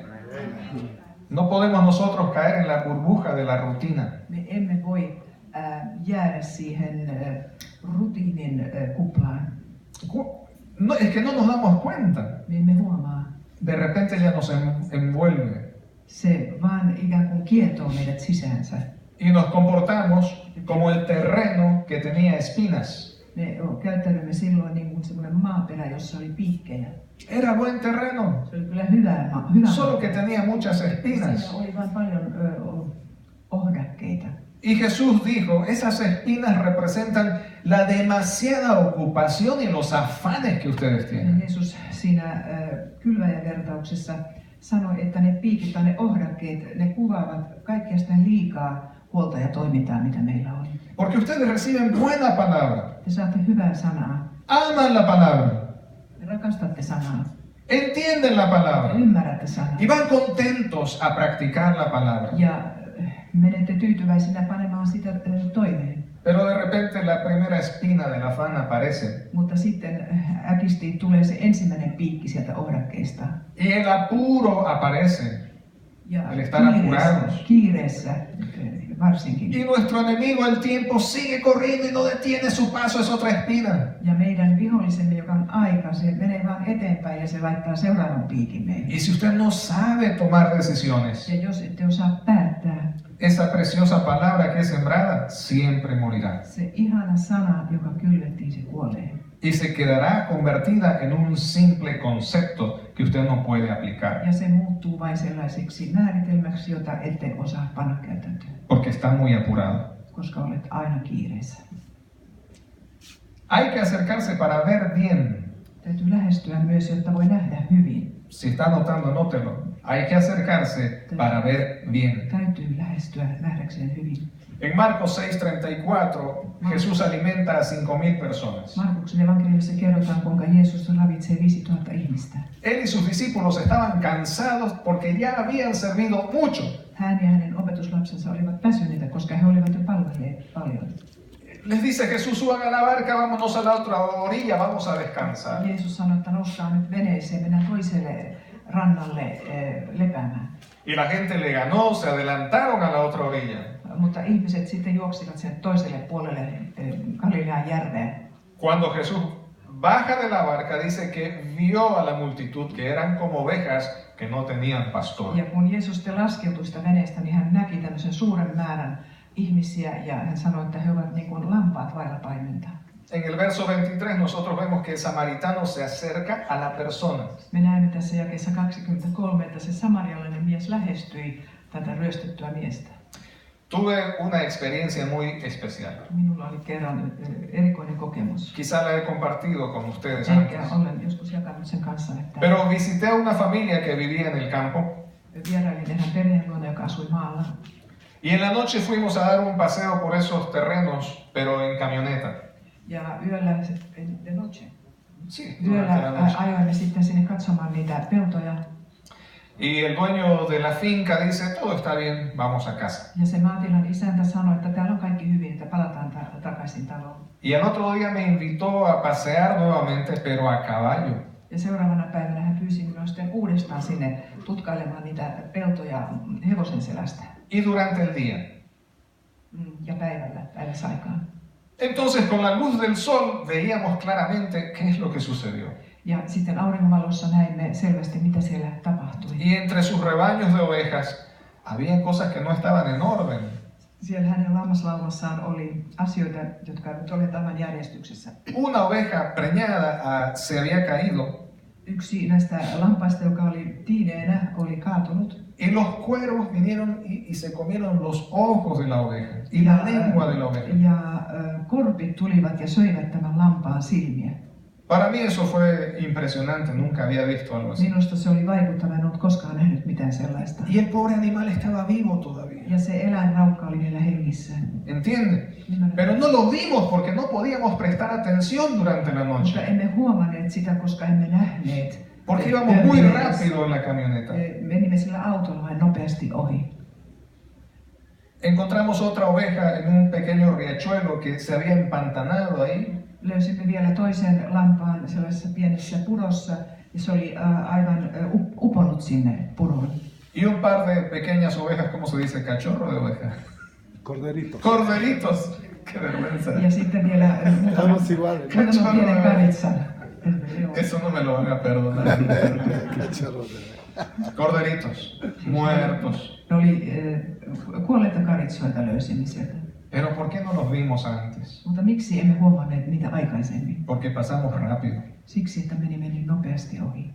B: No podemos nosotros caer en la burbuja de la rutina.
A: Me emme voi jäädä siihen rutiinin kuplaan.
B: No, es que no nos damos cuenta.
A: Me emme huomaa.
B: De repente ya nos envuelve
A: Se vaan ikään kuin kietoo meidät sisäänsä.
B: y nos comportamos como el terreno que tenía espinas.
A: Me käyttäydymme silloin niin kuin semmoinen maaperä, jossa oli piikkejä.
B: Era buen terreno,
A: Se oli kyllä hyvä
B: solo que tenía muchas
A: Siinä
B: espinas.
A: oli vain paljon ohdakkeita.
B: Y Jesús dijo, esas espinas representan la demasiada ocupación y los afanes que ustedes
A: Ja
B: tienen.
A: Jeesus siinä kylväjävertauksessa sanoi, että ne piikit tai ne ohdakkeet, ne kuvaavat kaikkea sitä liikaa huolta ja toimintaa, mitä meillä on.
B: Porque ustedes reciben buena palabra,
A: Te saatte hyvää sanaa.
B: aman la palabra,
A: Te rakastatte sanaa.
B: entienden la
A: Te
B: palabra
A: ymmärrätte sanaa.
B: y van contentos a practicar la palabra.
A: Ja menette tyytyväisinä panemaan sitä toimeen.
B: Pero de repente la primera espina del afán aparece
A: Mutta sitten äkisti tulee se ensimmäinen piikki sieltä ohdakkeesta.
B: y el apuro aparece.
A: Ja
B: El estar apurados.
A: kiireessä varsinkin.
B: Y nuestro enemigo el tiempo sigue corriendo y no detiene su paso, es otra espina.
A: Ja meidän vihollisemme, joka on aika, se menee vaan eteenpäin ja se laittaa seuraavan piikin meille.
B: Y si usted no sabe tomar decisiones,
A: Ja jos ette osaa päättää,
B: esa preciosa palabra que es sembrada siempre morirá
A: se ihana sana, joka kylvettiin, se kuolee.
B: y se quedará convertida en un simple concepto que usted no puede aplicar
A: Ja se muuttuu vain sellaiseksi määritelmäksi, jota ette osaa panna käytäntöön,
B: porque está muy apurado.
A: koska olet aina kiireessä.
B: Hay que acercarse para ver bien.
A: Täytyy lähestyä myös, jotta voi nähdä hyvin.
B: Si está anotando, anótelo. Hay que acercarse para ver bien.
A: Täytyy lähestyä nähdäkseen hyvin.
B: En Marcos 6:34, Jesús alimenta a 5.000 personas.
A: Markuksen evankeliumissa kerrotaan, kuinka Jeesus ravitsee 5000 ihmistä.
B: Él y sus discípulos estaban cansados porque ya habían servido mucho.
A: Hän ja hänen opetuslapsensa olivat väsyneitä, koska he olivat jo palvelleet paljon.
B: Les dice Jesús, suban a la barca, vámonos a la otra orilla, vamos a descansar.
A: Jeesus sanoi, että nouskaa nyt veneeseen, mennään toiselle rannalle lepäämään.
B: Y la gente le ganó, se adelantaron a la otra orilla.
A: Mutta ihmiset sitten juoksivat sen toiselle puolelle Galilean järveä.
B: Cuando Jesús baja de la barca, dice que vio a la multitud que eran como ovejas que no tenían pastor.
A: Ja kun Jeesus sitten laskeutui sitä veneestä, niin hän näki tämmöisen suuren määrän ihmisiä ja hän sanoi, että he ovat niin kuin lampaat vailla paimenta.
B: En el verso 23 nosotros vemos que el samaritano se acerca a la persona.
A: Me näemme tässä jakeessa 23, että se samarialainen mies lähestyi tätä ryöstettyä miestä.
B: Tuve una experiencia muy especial.
A: Minulla oli kerran erikoinen kokemus.
B: Quizá la he compartido con ustedes
A: Enkä
B: antes.
A: olen joskus jakanut sen kanssa, että
B: Pero visité a una familia que vivía en el campo.
A: vierailin erään perheen luona, joka asui maalla.
B: Y en la noche fuimos a dar un paseo por esos terrenos, pero en camioneta.
A: Ja yöllä, de noche.
B: Sí, durante la
A: Yöllä
B: noche.
A: ajoimme sitten sinne katsomaan niitä peltoja.
B: Y el dueño de la finca dice, todo está bien, vamos a casa.
A: Ja se maatilan isäntä sanoi, että täällä on kaikki hyvin, että palataan takaisin taloon.
B: Y al otro día me invitó a pasear nuevamente, pero a caballo.
A: Ja seuraavana päivänä hän pyysi minua sitten uudestaan sinne tutkailemaan niitä peltoja hevosen selästä.
B: Y durante el día.
A: Ja päiväsaikaan.
B: Entonces con la luz del sol veíamos claramente qué es lo que sucedió.
A: Ja sitten auringonvalossa näimme selvästi, mitä siellä tapahtui.
B: Y entre sus rebaños de ovejas había cosas que no estaban en orden.
A: Siellä hänen lammaslaumassaan oli asioita, jotka eivät olleet aivan järjestyksessä.
B: Una oveja preñada se había caído.
A: Yksi näistä lampaista, joka oli tiineenä, oli kaatunut.
B: Y los cuervos vinieron y se comieron los ojos de la oveja y la lengua de la oveja.
A: Ja korpit tulivat ja söivät tämän lampaan silmiä.
B: Para mí eso fue impresionante, nunca había visto algo así.
A: Minusta se oli vaikuttava, en ollut koskaan nähnyt mitään sellaista.
B: Y el pobre animal estaba vivo todavía.
A: Ja se eläinraukka oli vielä hengissä.
B: ¿Entiende? Pero no lo vimos porque no podíamos prestar atención durante la
A: Mutta
B: noche.
A: emme huomanneet sitä, koska emme nähneet.
B: Porque íbamos muy rápido en la camioneta.
A: Menimme sillä autolla vain nopeasti ohi.
B: Encontramos otra oveja en un pequeño riachuelo que se había empantanado ahí.
A: Löysimme vielä toisen lampaan sellaisessa pienessä purossa ja se oli aivan uponut sinne puroon.
B: Y un par de pequeñas ovejas, ¿cómo se dice? Cachorro de oveja.
C: Corderitos.
B: Corderitos. Qué vergüenza.
A: Ja sitten vielä
C: Estamos iguales.
A: muutaman pienen karitsan.
B: Eso no me lo van a perdonar.
C: Cachorros de-
B: Corderitos, muertos.
A: Ne oli kuolleita karitsoita löysimme sieltä.
B: Pero ¿por qué no los vimos antes?
A: Mutta miksi emme huomanneet niitä aikaisemmin?
B: Porque pasamos rápido.
A: Siksi, että menimme niin nopeasti ohi.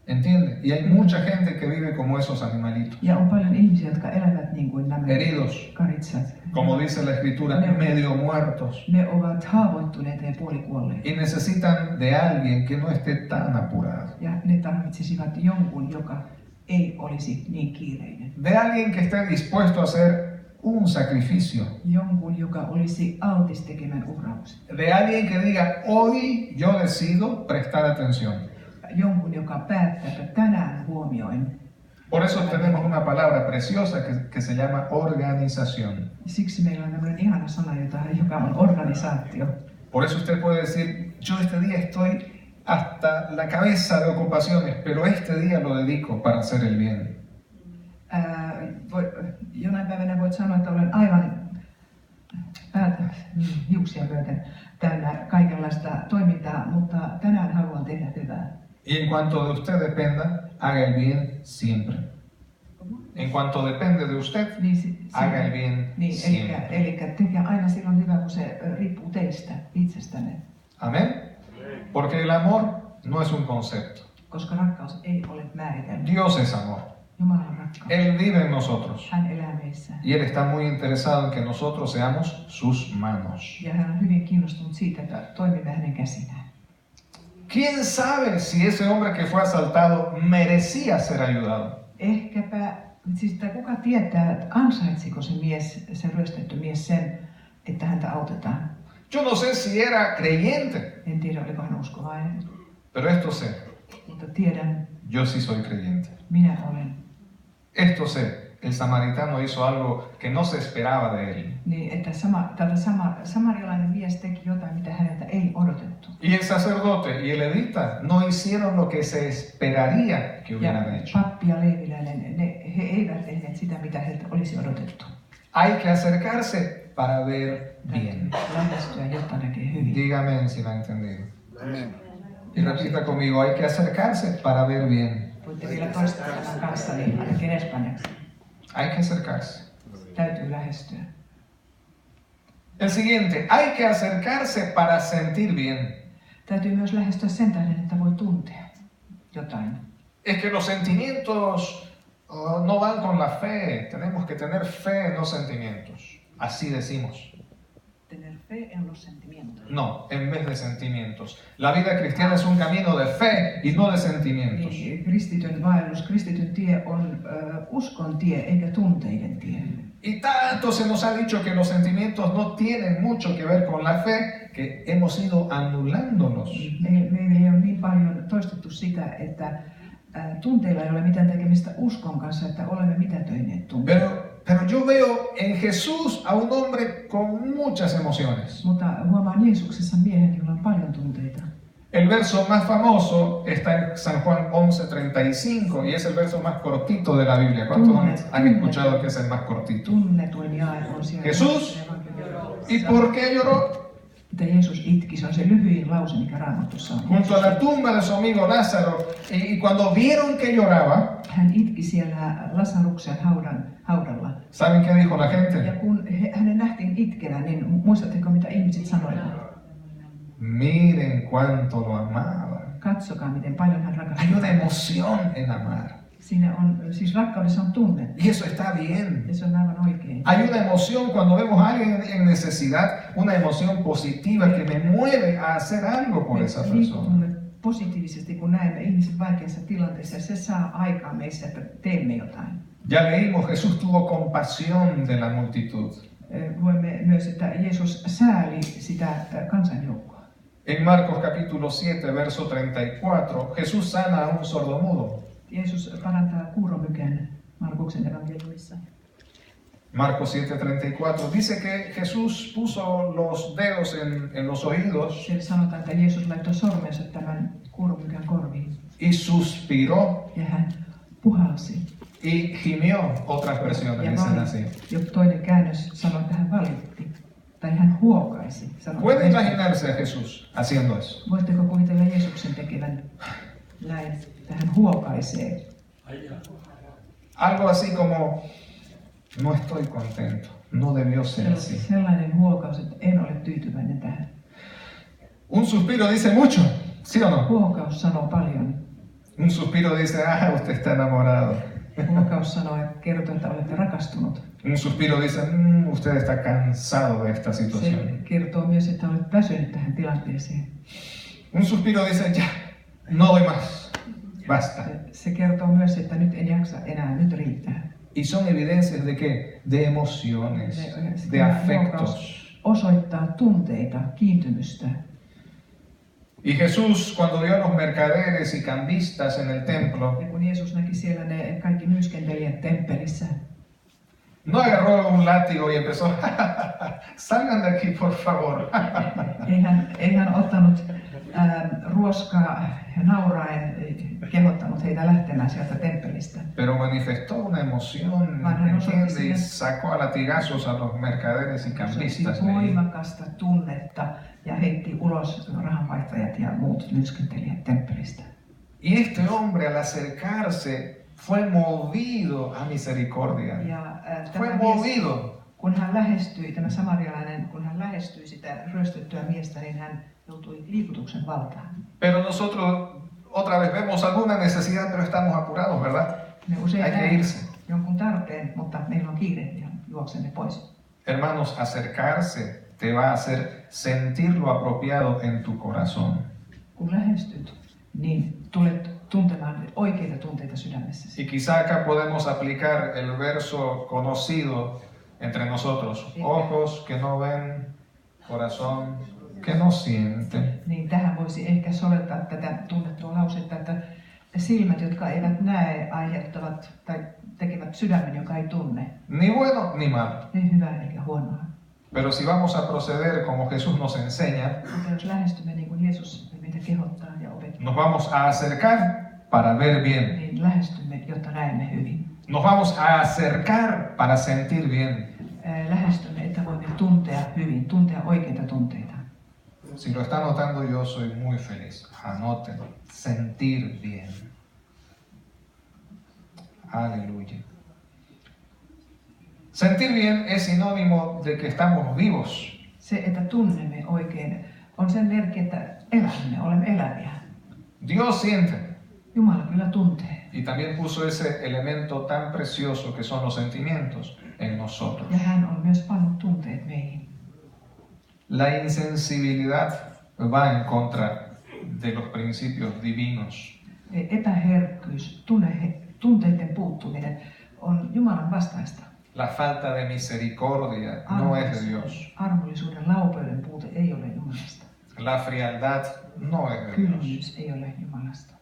B: ¿Entiende? Y hay mucha gente que vive como esos animalitos.
A: Ja on paljon ihmisiä, jotka elävät niin kuin nämä
B: Heridos,
A: karitsat.
B: como dice la escritura, medio muertos.
A: Ne ovat haavoittuneita ja puolikuolleita.
B: Y necesitan de alguien que no esté tan apurado.
A: Ja ne tarvitsisivat jonkun, joka ei olisi niin kiireinen.
B: De alguien que esté dispuesto a hacer un sacrificio.
A: Jonkun, joka olisi altis tekemään uhrauksen.
B: De alguien que diga, hoy yo decido prestar atención.
A: Jonkun, joka päättää, että tänään huomioin.
B: Por eso tenemos una palabra preciosa que se llama organización.
A: Siksi meillä on tämmöinen ihana sana, joka on organisaatio.
B: Por eso usted puede decir, yo este día estoy hasta la cabeza de ocupaciones, pero este día lo dedico para hacer el bien.
A: Jonain päivänä voit sanoa, että olen aivan hiuksia myöten täynnä kaikenlaista toimintaa, mutta tänään haluan tehdä hyvää.
B: Y en cuanto de usted dependa, haga el bien siempre. En cuanto depende de usted, haga el bien siempre.
A: Eli tekee aina silloin hyvä, kun se riippuu teistä, itsestänne.
B: Amén. Porque el amor no es un concepto.
A: Koska rakkaus ei ole määritelmä.
B: Dios es amor.
A: Jumala on rakkaus.
B: Él vive en nosotros.
A: Hän elää meissä.
B: Y Él está muy interesado en que nosotros seamos sus manos.
A: Ja hän on hyvin kiinnostunut siitä, että toimimme hänen käsinään.
B: ¿Quién sabe si ese hombre que fue asaltado merecía ser ayudado?
A: Ehkäpä, siis kuka tietää, että ansaitsiko se ryöstetty mies sen, että häntä autetaan.
B: Yo no sé si era creyente,
A: En tiedä, oliko hän uskovainen,
B: pero esto sé,
A: mutta tiedän,
B: yo sí soy creyente.
A: minä olen.
B: Esto sé, el samaritano hizo algo que no se esperaba de él.
A: Niin, että samarialainen mies teki jotain, mitä häneltä ei odotettu.
B: Y el sacerdote y el levita no hicieron lo que se esperaría que
A: Ja
B: hubieran hecho.
A: pappi ja leeviläinen, he eivät tehneet sitä, mitä heiltä olisi odotettu.
B: Hay que acercarse para ver bien.
A: Lähestyä, jotta näkee hyvin.
B: Dígame si me ha entendido.
C: Amén.
B: Y repita conmigo, hay que acercarse para ver bien.
A: Voitte vielä toistaa tämän kanssa, niin ainakin espanjaksi.
B: Hay que acercarse.
A: Täytyy lähestyä.
B: El siguiente, hay que acercarse para sentir bien.
A: Täytyy myös lähestyä sen tähden, että voi tuntea jotain.
B: Es que los sentimientos no van con la fe. Tenemos que tener fe, no sentimientos. Así decimos.
A: Tener fe en los sentimientos.
B: No, en vez de sentimientos. La vida cristiana es un camino de fe y no de sentimientos.
A: Niin, kristityn vaellus, kristityn tie on uskon tie eikä tunteiden tie.
B: Y tanto se nos ha dicho que los sentimientos no tienen mucho que ver con la fe que hemos ido anulándolos.
A: Meille on niin paljon toistettu sitä, että tunteilla ei ole mitään tekemistä uskon kanssa, että olemme mitätöineet tunteita.
B: Pero yo veo en Jesús a un hombre con muchas emociones.
A: Mutta huomaan Jeesuksessa miehen, jolla on paljon tunteita.
B: El verso más famoso está en San Juan 11:35 y es el verso más cortito de la Biblia. ¿Cuántos han escuchado que es el más cortito?
A: Tunnetuin jae on siellä.
B: Jesús, ¿y por qué lloró?
A: Että Jeesus itki, se on se lyhyin lause, mikä Raamatussa on.
B: Junto a la tumba de su amigo Lázaro. Y cuando vieron que lloraba,
A: Hän itki siellä Lasaruksen haudalla.
B: ¿saben qué dijo la
A: Ja
B: gente?
A: kun hänen nähtiin itkevän, niin muistatteko mitä ihmiset sanoivat?
B: Miren cuánto lo amaba.
A: Katsokaa, miten paljon hän
B: Hay
A: rakastaa.
B: una emoción en amar.
A: Siinä on, siis rakkaudessa on tunne,
B: Y eso está bien.
A: ja se on aivan oikein.
B: Hay una emoción cuando vemos a alguien en necesidad, una emoción positiva que me mueve a hacer algo por esa persona.
A: Liikumme positiivisesti, kun näemme ihmisen vaikeassa tilanteessa, ja se saa aikaa meissä, että teemme jotain.
B: Ya leímos, Jesús tuvo compasión de la multitud.
A: Luemme myös, että Jeesus sääli sitä kansanjoukkoa.
B: En Marcos capítulo 7, verso 34, Jesús sana a un sordomudo.
A: Jeesus parantaa kuuromykän Markuksen evankeliumissa.
B: Marcos 7:34 dice que Jesús puso los dedos en los oídos
A: Siellä sanotaan, että Jeesus laittoi sormensa tämän kuuromykän korviin,
B: y suspiró
A: ja hän puhalsi.
B: y gimió. Otras versiones
A: Ja
B: dicen así.
A: jo toinen käännös sanoi, että hän valitti, tai hän huokaisi. Sanoi,
B: ¿Puede
A: että
B: imaginarse a Jesús haciendo eso?
A: voitteko kuvitella Jeesuksen tekevän näin, että hän huokaisee?
B: Algo así como, no estoy contento, no debió ser así.
A: Sellainen huokaus, että en ole tyytyväinen tähän.
B: Un suspiro dice mucho, ¿sí o no?
A: Huokaus sanoo paljon.
B: Un suspiro dice, ah, usted está enamorado.
A: Huokaus sanoo, että kertoo, että olette rakastunut.
B: Un suspiro dice, usted está cansado de esta
A: Se
B: situación.
A: kertoo myös, että olet väsynyt tähän tilanteeseen.
B: Un suspiro dice, ya, no doy más, basta.
A: Se kertoo myös, että nyt en jaksa enää, nyt riittää.
B: Y son evidencias de qué? De emociones, de
A: Tämä
B: afectos.
A: huokaus osoittaa tunteita, kiintymystä.
B: Y Jesús, cuando vio a los mercaderes y cambistas en el templo,
A: Ja kun Jeesus näki siellä ne kaikki nyyskentelijät temppelissä,
B: no agarró un látigo y empezó, salgan de aquí, por favor.
A: ei hän ottanut ruoskaa ja nauraen kehottanut heitä lähtemään sieltä temppelistä.
B: Pero manifestó una emoción, ¿entiende? Y sacó a latigazos a los mercaderes y cambistas.
A: Se voimakasta tunnetta ja heitti ulos rahanvaihtajat ja muut nyyskentelijät temppelistä.
B: Y este hombre al acercarse fue movido a misericordia.
A: Ja
B: Fue
A: tämä mies,
B: movido.
A: kun hän lähestyi, tämä samarialainen, kun hän lähestyi sitä ryöstettyä miestä, niin hän joutui liikutuksen valtaan.
B: Pero nosotros otra vez vemos alguna necesidad, pero estamos apurados, ¿verdad?
A: Me usein
B: Hay que
A: näemme
B: irse.
A: jonkun tarpeen, mutta meillä on kiire ja juoksemme pois.
B: Hermanos, acercarse te va a hacer sentir lo apropiado en tu corazón.
A: Kun lähestyt, niin tulet tuntemaan oikeita tunteita sydämessäsi.
B: Y quizá acá podemos aplicar el verso conocido entre nosotros. Ojos que no ven, corazón que no siente.
A: Niin tähän voisi ehkä soveltaa tätä tunnettua lausetta, että silmät, jotka eivät näe, aiheuttavat tai tekevät sydämen, joka ei tunne.
B: Ni bueno ni malo.
A: Ei hyvää eikä huonoa.
B: Pero si vamos a proceder como Jesús nos enseña,
A: Mutta jos lähestymme niin kuin Jeesus meitä kehottaa ja opettaa,
B: nos vamos a acercar para ver bien.
A: niin lähestymme, jotta näemme hyvin.
B: Nos vamos a acercar para sentir bien.
A: Lähestymme, että voimme tuntea hyvin, tuntea oikeita tunteita.
B: Si lo está notando, yo soy muy feliz. Anoten, sentir bien. Aleluya. Sentir bien es sinónimo de que estamos vivos.
A: Se, että tunnemme oikein, on sen merkki, että elämme, olemme eläviä.
B: Dios siente.
A: Jumala kyllä tuntee.
B: Y también puso ese elemento tan precioso que son los sentimientos en nosotros.
A: Ja hän on myös pannut tunteet meihin.
B: La insensibilidad va en contra de los principios divinos.
A: Epäherkkyys, tunteiden puuttuminen on Jumalan vastaista.
B: La falta de misericordia no es de Dios.
A: Armollisuuden laupeuden puute ei ole Jumalasta.
B: La frialdad no es de Dios.
A: Kylmyys ei ole Jumalasta.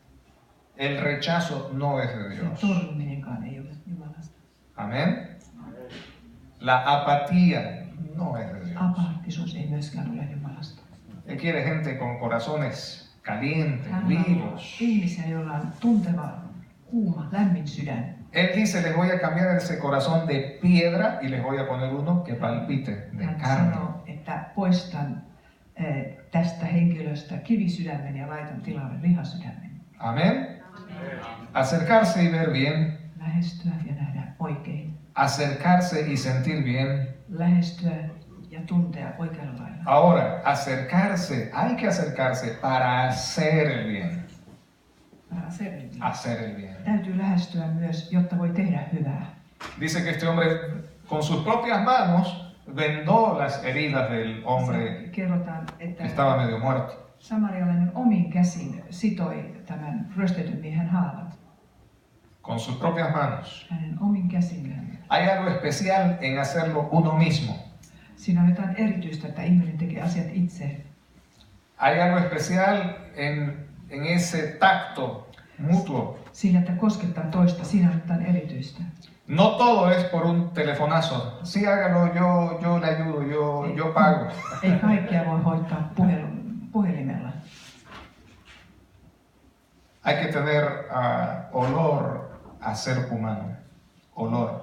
B: El rechazo no es de
A: Ja
B: Dios.
A: torjuminenkaan ei ole Jumalasta.
B: Amén. La apatía no es de Dios.
A: Apaattisuus ei myöskään ole Jumalasta.
B: Él quiere gente con corazones calientes,
A: Hän on
B: vivos.
A: ihmisiä, joilla on tunteva, kuuma, lämmin sydän.
B: Él dice, les voy a cambiar ese corazón de piedra y les voy a poner uno que palpite de
A: Hän
B: carne.
A: sanoo, että poistan tästä henkilöstä kivisydämen ja laitan tilalle lihasydämen.
B: Amén. Acercarse y ver bien.
A: Lähestyä ja nähdä oikein.
B: Acercarse y sentir bien.
A: Lähestyä ja tuntea oikealla lailla.
B: Ahora, acercarse, hay que acercarse para hacer el bien. Hacer el bien.
A: Täytyy lähestyä myös, jotta voi tehdä hyvää.
B: Dice que este hombre con sus propias manos vendó las heridas del hombre
A: Kerrotaan, että
B: que estaba medio muerto.
A: samarialainen omin käsin sitoi tämän ryöstetyn miehen haavat.
B: Con sus propias manos.
A: Hänen omin käsillään.
B: Hay algo especial en hacerlo uno mismo.
A: Siinä on jotain erityistä, että ihminen tekee asiat itse.
B: Hay algo especial en ese tacto mutuo.
A: Siinä, että koskettaa toista, siinä on jotain erityistä.
B: No todo es por un telefonazo. Sí, hágalo, yo le ayudo, yo pago.
A: Ei kaikkea voi hoitaa puhelimella.
B: Hay que tener olor a ser humano. Olor.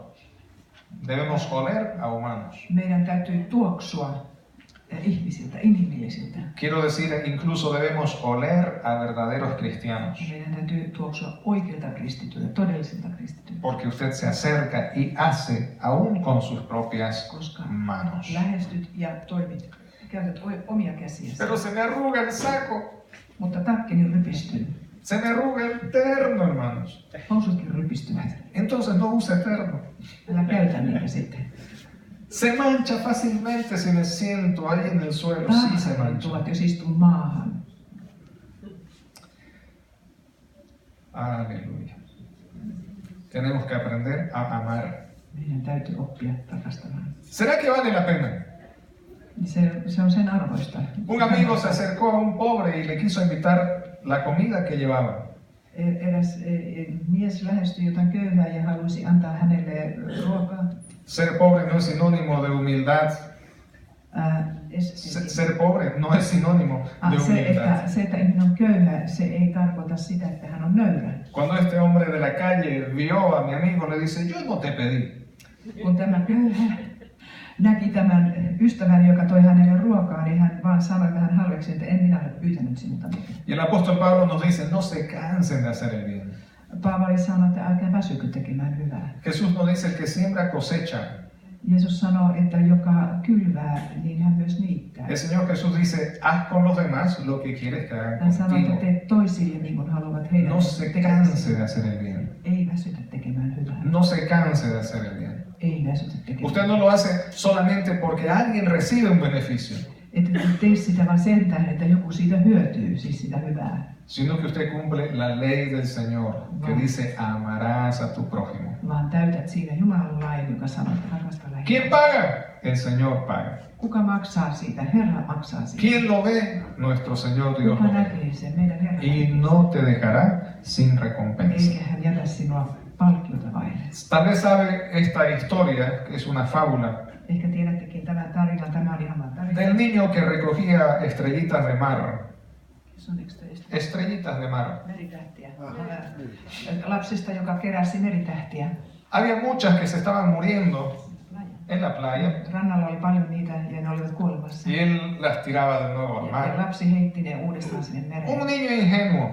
B: Debemos oler a humanos.
A: Meidän täytyy tuoksua ihmisiltä, inhimillisiltä.
B: Quiero decir, incluso debemos oler a verdaderos cristianos.
A: Meidän täytyy tuoksua oikeilta kristityiltä, todellisilta kristityiltä.
B: Porque usted se acerca y hace aún con sus propias
A: Koska
B: manos.
A: lähestyt ja toimit, käytät omia käsiäsi.
B: Pero se me arruga el saco.
A: Mutta takkeni rypistyy.
B: Se me arruga el terno, hermanos.
A: Housutkin rypistyvät.
B: Entonces no use terno.
A: Älä käytä niitä sitten.
B: Se mancha fácilmente si me siento ahí en el suelo. Sí, se mancha.
A: Tuvat, jos istun maahan.
B: Aleluya. Tenemos que aprender a amar.
A: Meidän täytyy oppia rakastamaan.
B: ¿Será que vale la pena?
A: Se on sen arvoista.
B: Un amigo se acercó a un pobre y le quiso invitar la comida que llevaba.
A: Eräs mies lähestyi jotain köyhää ja halusi antaa hänelle ruokaa.
B: Ser pobre no es sinónimo de humildad. Ser pobre no es sinónimo de humildad.
A: Se, että ihminen on köyhä, se ei tarkoita sitä, että hän on nöyrä.
B: Cuando este hombre de la calle vio a mi amigo, le dice, yo no te pedí.
A: Kun tämä köyhä näki tämän ystävän, joka toi hänelle ruokaa, niin hän vaan sanoi vähän halveksi, että en minä ole pyytänyt sinulta mitään.
B: Y el apóstol Pablo nos dice, no se cansen de hacer el bien.
A: Paavali sanoi, että älkää väsykö tekemään hyvää.
B: Jesús nos dice, el que siembra cosecha.
A: Jeesus sanoo, että joka kylvää, niin hän myös niittää.
B: El Señor Jesús dice, haz con los demás lo que quieres que hagan
A: Hän sanoo, että
B: contigo.
A: teet toisille niin kuin haluavat heidän
B: No se canse de hacer el bien.
A: Ei väsytä tekemään hyvää.
B: No se canse de hacer el bien.
A: Ei väsytä tekemään.
B: Usted no lo hace solamente porque alguien recibe un beneficio.
A: Että et tee sitä vaan sen tähden, että joku siitä hyötyy, siis sitä hyvää.
B: sino que usted cumple la ley del Señor, que dice, amarás a tu prójimo.
A: Vaan täytät siinä Jumalan lain, joka sanoo, että rakasta lähimmäistä.
B: ¿Quién paga? El Señor paga.
A: Kuka maksaa siitä? Herra maksaa siitä.
B: ¿Quién lo ve? Nuestro Señor Dios
A: Kuka
B: lo ve.
A: näkee sen? Meidän Herra.
B: Y no te dejará sin recompensa.
A: Eikä hän jätä sinua palkkiota vaille.
B: Tal vez sabe esta historia, que es una fábula,
A: Ehkä tiedättekin tämän tarinan, tämä on ihan tarina.
B: del niño que recogía estrellitas de mar.
A: Se on ekstraista.
B: Estrellitas de mar.
A: Meritähtiä. Lapsesta, joka keräsi meritähtiä.
B: Había muchas que se estaban muriendo en la playa
A: Rannalla oli paljon niitä ja ne olivat kuolemassa.
B: y él las tiraba de nuevo al
A: Ja
B: mar.
A: lapsi heitti ne uudestaan sinne
B: Un
A: mereen.
B: niño ingenuo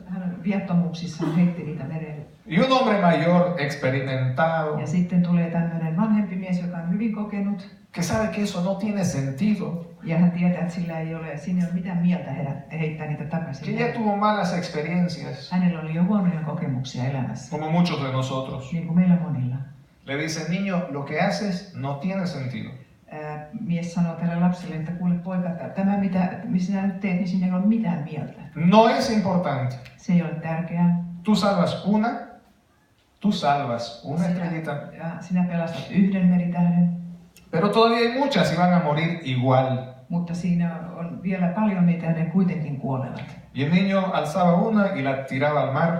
A: Hän viattomuuksissaan heitti niitä mereen.
B: y un hombre mayor experimentado
A: Ja sitten tulee tämmöinen vanhempi mies, joka on hyvin kokenut.
B: que sabe que eso no tiene sentido,
A: Ja hän tietää, että siinä ei ole mitään mieltä heittää niitä
B: que
A: takaisin.
B: ya tuvo malas experiencias,
A: Hänellä oli jo huonoja kokemuksia elämässä,
B: como muchos de nosotros.
A: niin kuin meillä monilla.
B: Le dice, niño, lo que haces no tiene sentido.
A: Mies sanoo tälle lapselle, että kuule poika, tämä mitä sinä nyt teet, niin siinä ei ole mitään mieltä.
B: No es importante.
A: Se ei ole tärkeää.
B: Tú salvas una estrellita,
A: Sinä pelastat yhden meritähden,
B: pero todavía hay muchas y van a morir igual.
A: mutta siinä on vielä paljon niitä ja ne kuitenkin kuolevat.
B: Y el niño alzaba una y la tiraba al mar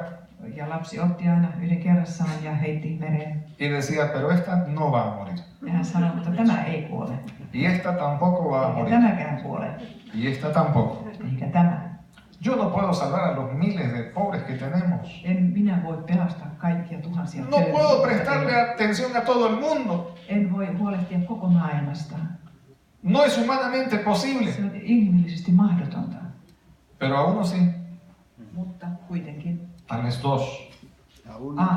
A: Ja lapsi otti aina yhden kerrassaan ja heitti mereen.
B: y decía, pero esta no va a morir.
A: Ja hän sanoi, että tämä ei kuole.
B: Y esta tampoco va a
A: Eikä
B: morir.
A: tämäkään kuole.
B: Y esta tampoco.
A: Eikä tämä.
B: Yo no puedo salvar a los miles de pobres que tenemos.
A: En minä voi pelastaa kaikkia tuhansia
B: No
A: köyhiä.
B: puedo prestarle atención a todo el mundo.
A: En voi huolehtia koko maailmasta.
B: No es humanamente posible.
A: Se on inhimillisesti mahdotonta.
B: Pero a uno sí.
A: Mutta kuitenkin.
B: Tal vez dos.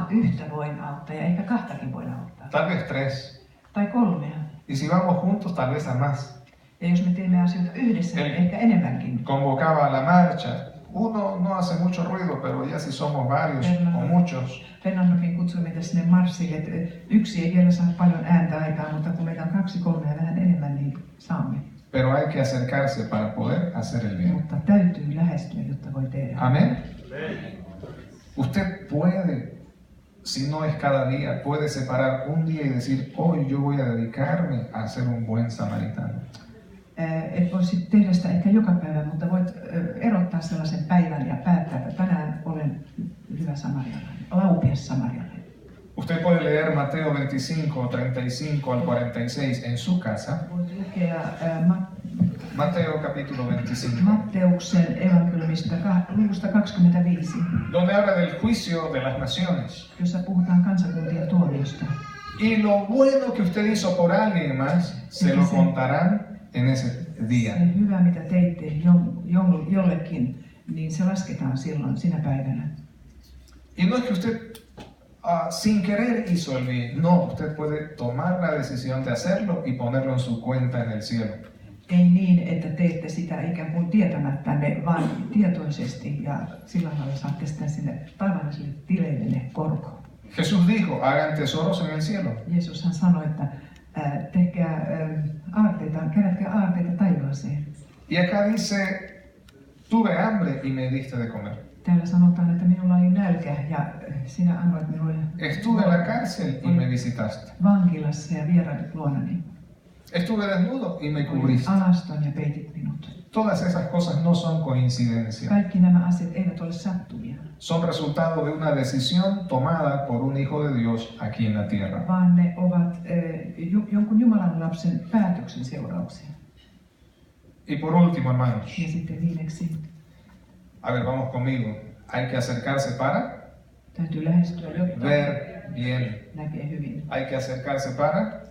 A: Yhtä voin auttaa ja ehkä kahtakin voin auttaa.
B: Tal vez tres.
A: Tai kolmea.
B: Y si vamos juntos, tal vez a más.
A: Ja jos me teemme asioita yhdessä, niin ehkä enemmänkin.
B: Convocaba a la marcha. Uno no hace mucho ruido, pero ya si somos varios o muchos,
A: Fernandokin kutsui meitä sinne marssille, että yksi ei vielä saa paljon ääntä aikaa, mutta kun meitä on 2-3 ja vähän enemmän, niin saamme.
B: pero hay que acercarse para poder hacer el bien.
A: Mutta täytyy lähestyä, jotta voi tehdä.
B: Amén. Usted puede, si no es cada día, puede separar un día y decir, hoy yo voy a dedicarme a ser un buen samaritano.
A: Et voi sitten tehdä sitä ehkä joka päivä, mutta voit erottaa sellaisen päivän ja päättää, että tänään olen hyvä samarialainen, laupias samarialainen.
B: Usted puede leer Mateo 25, 35 al 46 en su casa.
A: Voit lukea
B: Mateo capítulo 25,
A: Matteuksen evankeliumista luvusta 25,
B: donde habla del juicio de las naciones.
A: jossa puhutaan kansakuntien tuomiosta.
B: Y lo bueno que usted hizo por alguien más, se lo contarán en ese día.
A: Se hyvä, mitä teitte jollekin, niin se lasketaan silloin, sinä päivänä.
B: Y no es que usted sin querer hizo el bien. No, usted puede tomar la decisión de hacerlo y ponerlo en su cuenta en el cielo.
A: Ei niin, että teette sitä ikään kuin tietämättänne, vaan tietoisesti ja sillä lailla saatte sitten sinne taivaallisille tileille korkoa.
B: Jesús dijo, hagan tesoros en el cielo.
A: Jeesushan sanoi, että tehkää aarteita, kerätkää aarteita taivaaseen.
B: Y acá dice, tuve hambre y me diste de comer.
A: Täällä sanotaan, että minulla oli nälkä ja sinä annoit minulle
B: Estuve en la cárcel y me visitaste.
A: vankilassa ja vierailit luonani.
B: Estuve desnudo y me
A: Olin
B: cubriste.
A: alaston ja peitit minut.
B: Todas esas cosas no son coincidencia.
A: Kaikki nämä asiat eivät ole sattumia,
B: Son resultado de una decisión tomada por un hijo de Dios aquí en la tierra.
A: vaan ne ovat jonkun Jumalan lapsen päätöksen seurauksia.
B: Y por último, hermanos,
A: Ja sitten viimeksi
B: a ver, vamos conmigo. Hay que acercarse para
A: täytyy lähestyä, jotta
B: ver bien.
A: näkee hyvin.
B: Hay que acercarse para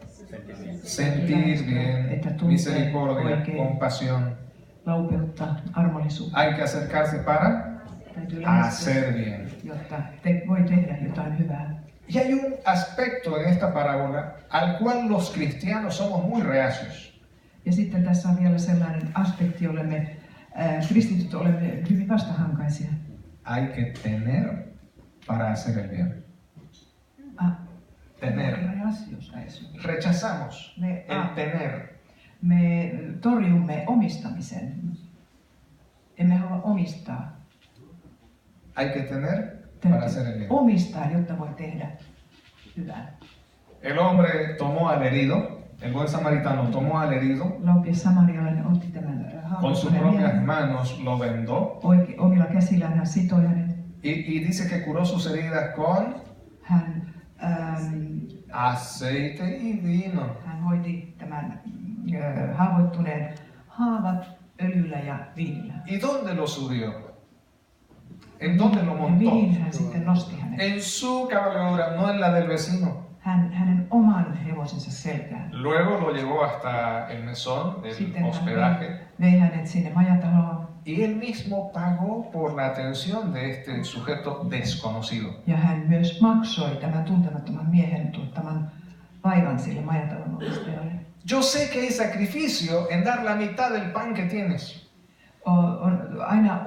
B: sentir bien, misericordia, compasión.
A: Laupeutta, armollisuutta.
B: Hay que acercarse para
A: Täytyy lähestyä,
B: hacer bien.
A: jotta voi tehdä jotain hyvää.
B: Y hay un aspecto en esta parábola al cual los cristianos somos muy reacios.
A: Ja sitten tässä on vielä sellainen aspekti, jolle me kristityt olemme hyvin vastahankaisia.
B: Hay que tener para hacer el bien. Tener. Rechazamos el tener.
A: Me torjumme omistamisen. Emme halua omistaa.
B: Hay que tener para hacer el bien.
A: Omistaa, jotta voi tehdä hyvää.
B: El hombre tomó al herido, el buen samaritano tomó al herido,
A: Loupias samarialainen otti tämän
B: con sus
A: haavoittuneen
B: propias
A: miehen.
B: manos lo vendó
A: Omilla käsillään hän sitoi hänet.
B: y dice que curó sus heridas con
A: Hän,
B: aceite y vino.
A: hän hoiti tämän haavoittuneen haavat öljyllä ja viinillä.
B: ¿Y dónde lo subió? ¿En dónde lo
A: Ja
B: montó?
A: mihin hän sitten nosti hänet?
B: En su cabalgadura, no en la del vecino.
A: Hänen oman hevosensa selkään.
B: Luego lo llevó hasta el mesón del
A: Sitten hän
B: hospedaje
A: vei hänet sinne majataloon
B: y él mismo pagó por la atención de este sujeto desconocido.
A: ja hän myös maksoi tämän tuntemattoman miehen tuottaman vaivan sille majatalon omistajalle.
B: Yo sé que hay sacrificio en dar la mitad del pan que tienes.
A: On aina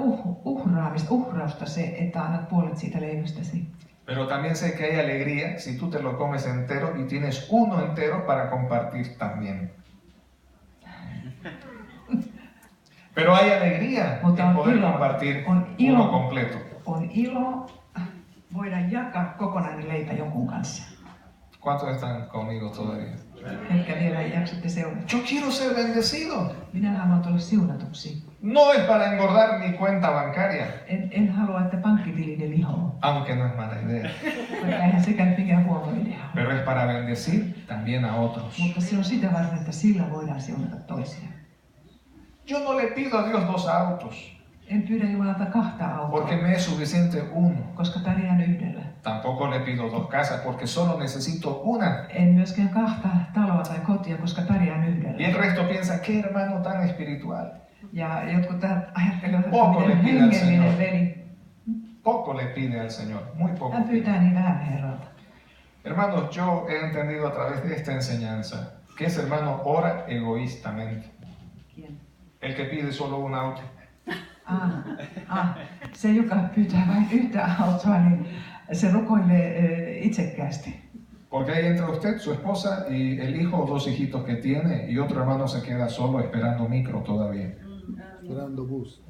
A: uhrausta se, että annat puolet siitä leivästäsi.
B: Pero también sé que hay alegría si tú te lo comes entero y tienes uno entero para compartir también. Pero hay alegría
A: Mutta
B: en
A: on
B: poder
A: ilo,
B: compartir
A: on
B: uno
A: ilo,
B: completo.
A: on ilo voida jakaa kokonainen leipä jonkun kanssa.
B: ¿Cuántos están conmigo todavía?
A: Ketkä vielä jaksatte seurata.
B: Yo quiero ser bendecido.
A: Minä haluan tulla siunatuksi.
B: No es para engordar mi cuenta bancaria,
A: En halua, että pankkitilini lihoo.
B: aunque no es mala idea.
A: Vaikka eihän sekään mikään huono idea.
B: Pero es para bendecir también a otros.
A: Mutta se on sitä varten, että sillä voidaan siunata toisia.
B: Yo no le pido a Dios 2 autos,
A: En pyydä Jumalalta 2 autoa,
B: porque me es suficiente uno.
A: koska pärjään yhdellä.
B: Tampoco le pido 2 casas, porque solo necesito una.
A: En myöskään 2 taloa tai kotia, koska pärjään
B: Y
A: yhdellä.
B: el resto piensa, qué hermano tan espiritual.
A: Ja jotkut tähän ajattelevat,
B: Poco
A: että miten
B: le pide al
A: hengellinen
B: Señor.
A: veli.
B: Poco le pide al Señor, muy poco.
A: Hän pyytää niin vähän Herralta.
B: Hermanos, yo he entendido a través de esta enseñanza que ese hermano ora egoístamente. El que pide solo un auto.
A: Se, joka pyytää vain yhtä autoa, niin se rukoilee itsekkäästi.
B: Porque hay entre usted, su esposa y el hijo, 2 hijitos que tiene, y otro hermano se queda solo esperando micro todavía.
C: Esperando bus.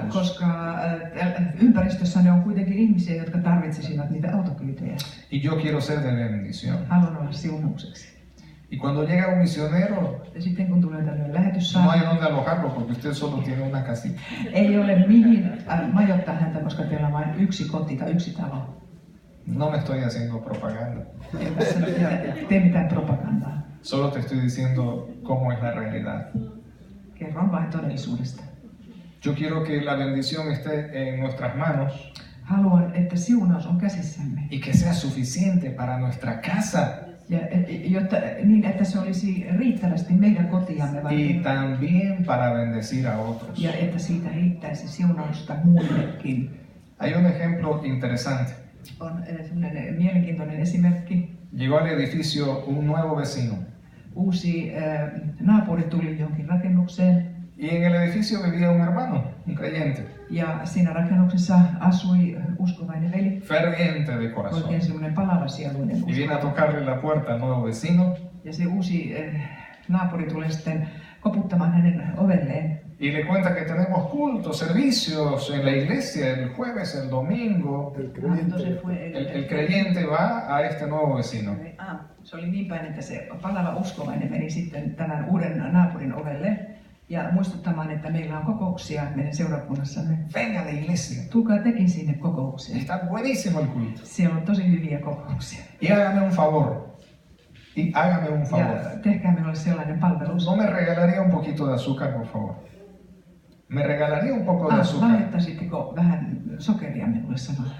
A: Koska ympäristössä ne on kuitenkin ihmisiä, jotka tarvitsisivat niitä autokyytejä.
B: Y yo quiero ser de bendición.
A: Haluan olla siunaukseksi.
B: Y cuando llega un misionero,
A: Ja sitten kun tulee tällainen
B: no
A: lähetyssaarna,
B: hay dónde alojarlo porque usted solo tiene una casita.
A: ei ole mihin majoittaa häntä, koska teillä on vain yksi koti tai yksi talo.
B: No me estoy haciendo propaganda.
A: En tässä tee mitään propagandaa.
B: Solo te estoy diciendo cómo es la realidad.
A: Kerron vain todellisuudesta.
B: Yo quiero que la bendición esté en nuestras manos
A: Haluan, että siunaus on käsissämme.
B: y que sea suficiente para nuestra casa
A: Ja, jotta, niin, että se olisi riittävästi meidän kotiamme
B: y
A: varten.
B: también para bendecir a otros.
A: Ja että siitä riittäisi siunausta muillekin.
B: Hay un ejemplo interesante.
A: On sellainen mielenkiintoinen esimerkki.
B: Llegó al edificio un nuevo vecino
A: Uusi naapuri tuli jonkin rakennukseen
B: y en el edificio vivía un hermano, un creyente,
A: ja siinä rakennuksessa asui uskovainen veli.
B: ferviente de corazón.
A: Oikein semmoinen palava sieluinen
B: Y viene a
A: uskovainen.
B: tocarle la puerta al nuevo vecino
A: Ja se uusi naapuri tulee sitten koputtamaan hänen ovelleen.
B: y le cuenta que tenemos cultos, servicios en la iglesia el jueves, el domingo.
C: El creyente.
B: El creyente va a este nuevo vecino.
A: Se oli niin päin, että se palava uskovainen meni sitten tämän uuden naapurin ovelle ja muistuttamaan, että meillä on kokouksia meidän seurakunnassamme.
B: Venga a la iglesia.
A: Tulkaa tekin sinne kokoukseen.
B: Está buenísimo el culto.
A: Siellä on tosi hyviä kokouksia.
B: Y hágame un favor. Y hágame un favor.
A: Ja tehkää minulle sellainen palvelus.
B: ¿No me regalaría un poquito de azúcar, por favor? Me regalaría un poco de azúcar.
A: Lahjoittaisitteko vähän sokeria minulle samalla?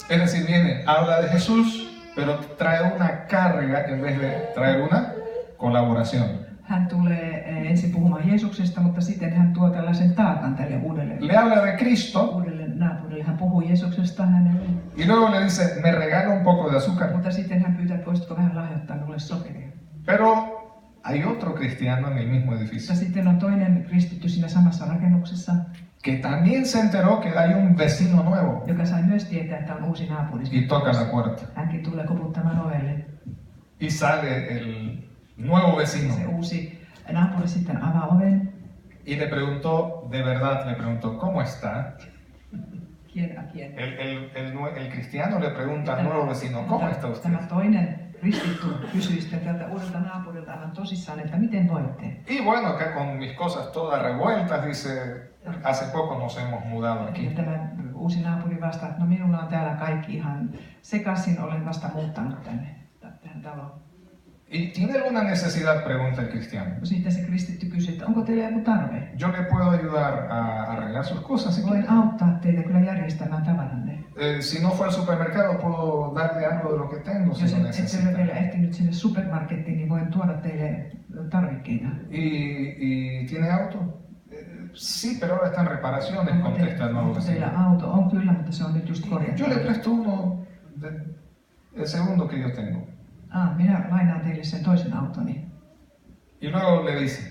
B: Es decir, viene, habla de Jesús, pero trae una carga en vez de traer una colaboración.
A: Hän tulee ensin puhumaan Jeesuksesta, mutta sitten hän tuo tällaisen taakan tälle
B: Le habla de Cristo
A: uudelle naapurille. Hän puhuu Jeesuksesta hänelle,
B: y luego le dice, me regala un poco de azúcar.
A: mutta sitten hän pyytää, että voisitko vähän lahjoittaa minulle sokeria.
B: Pero hay otro cristiano en el mismo edificio
A: Ja sitten on toinen kristitty siinä samassa rakennuksessa,
B: que también se enteró que hay un vecino nuevo
A: joka sai myös tietää, että on uusi naapuri.
B: y toca la puerta.
A: Hänkin tulee koputtamaan ovelle.
B: Y sale nuevo vecino.
A: Se uusi naapuri sitten avaa oven.
B: Y le preguntó, de verdad, le preguntó, ¿cómo está?
A: Kien a kien.
B: El cristiano le pregunta al nuevo vecino, ¿cómo está usted?
A: Tämä toinen kristitty kysyi sitten tältä uudelta naapurilta aivan tosissaan, että miten voitte?
B: Y bueno, acá con mis cosas todas revueltas, dice, hace poco nos hemos mudado
A: Ja
B: aquí.
A: tämä uusi naapuri vastaa, että no minulla on täällä kaikki ihan sekaisin, olen vasta muuttanut tähän taloon.
B: ¿Y tiene alguna necesidad? Pregunta el cristiano.
A: Sitten se kristitty kysyi, että onko teillä joku tarve?
B: Yo le puedo ayudar a arreglar sus cosas si quiere.
A: Voin auttaa teitä kyllä järjestämään tavaranne.
B: Si no fue al supermercado, puedo darle algo de lo que tengo si
A: Jos
B: lo
A: ette ole
B: necesita.
A: vielä ehtinyt sinne supermarkettiin, niin voin tuoda teille tarvikkeita.
B: ¿Y tiene auto? Sí, pero ahora está en reparaciones, contesta el nuevo
A: Onko teillä
B: vecino.
A: auto? On kyllä, mutta se on nyt just korjattu.
B: Yo le presto uno, el segundo que yo tengo.
A: Minä lainaan teille sen toisen autoni.
B: Y luego le dice,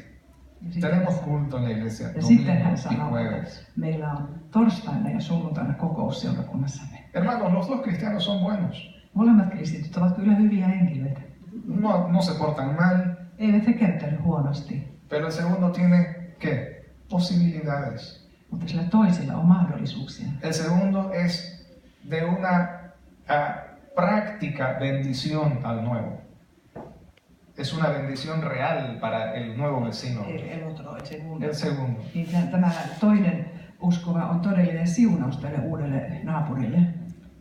A: Ja sitten
B: tenemos
A: hän-
B: culto en la iglesia,
A: ja sitten hän
B: domingo y
A: sanoo, että
B: jueves.
A: meillä on torstaina ja sunnuntaina kokous seurakunnassamme.
B: Hermanos, los dos cristianos son buenos.
A: Molemmat kristityt ovat kyllä hyviä henkilöitä.
B: No se portan mal,
A: Eivät he käyttäydy huonosti,
B: pero el segundo tiene, ¿qué? Posibilidades.
A: mutta sillä toisella on mahdollisuuksia.
B: El segundo es de una práctica bendición al nuevo. Es una bendición real para el nuevo vecino. El segundo.
A: Niin tämä toinen uskova on todellinen siunaus tälle uudelle naapurille.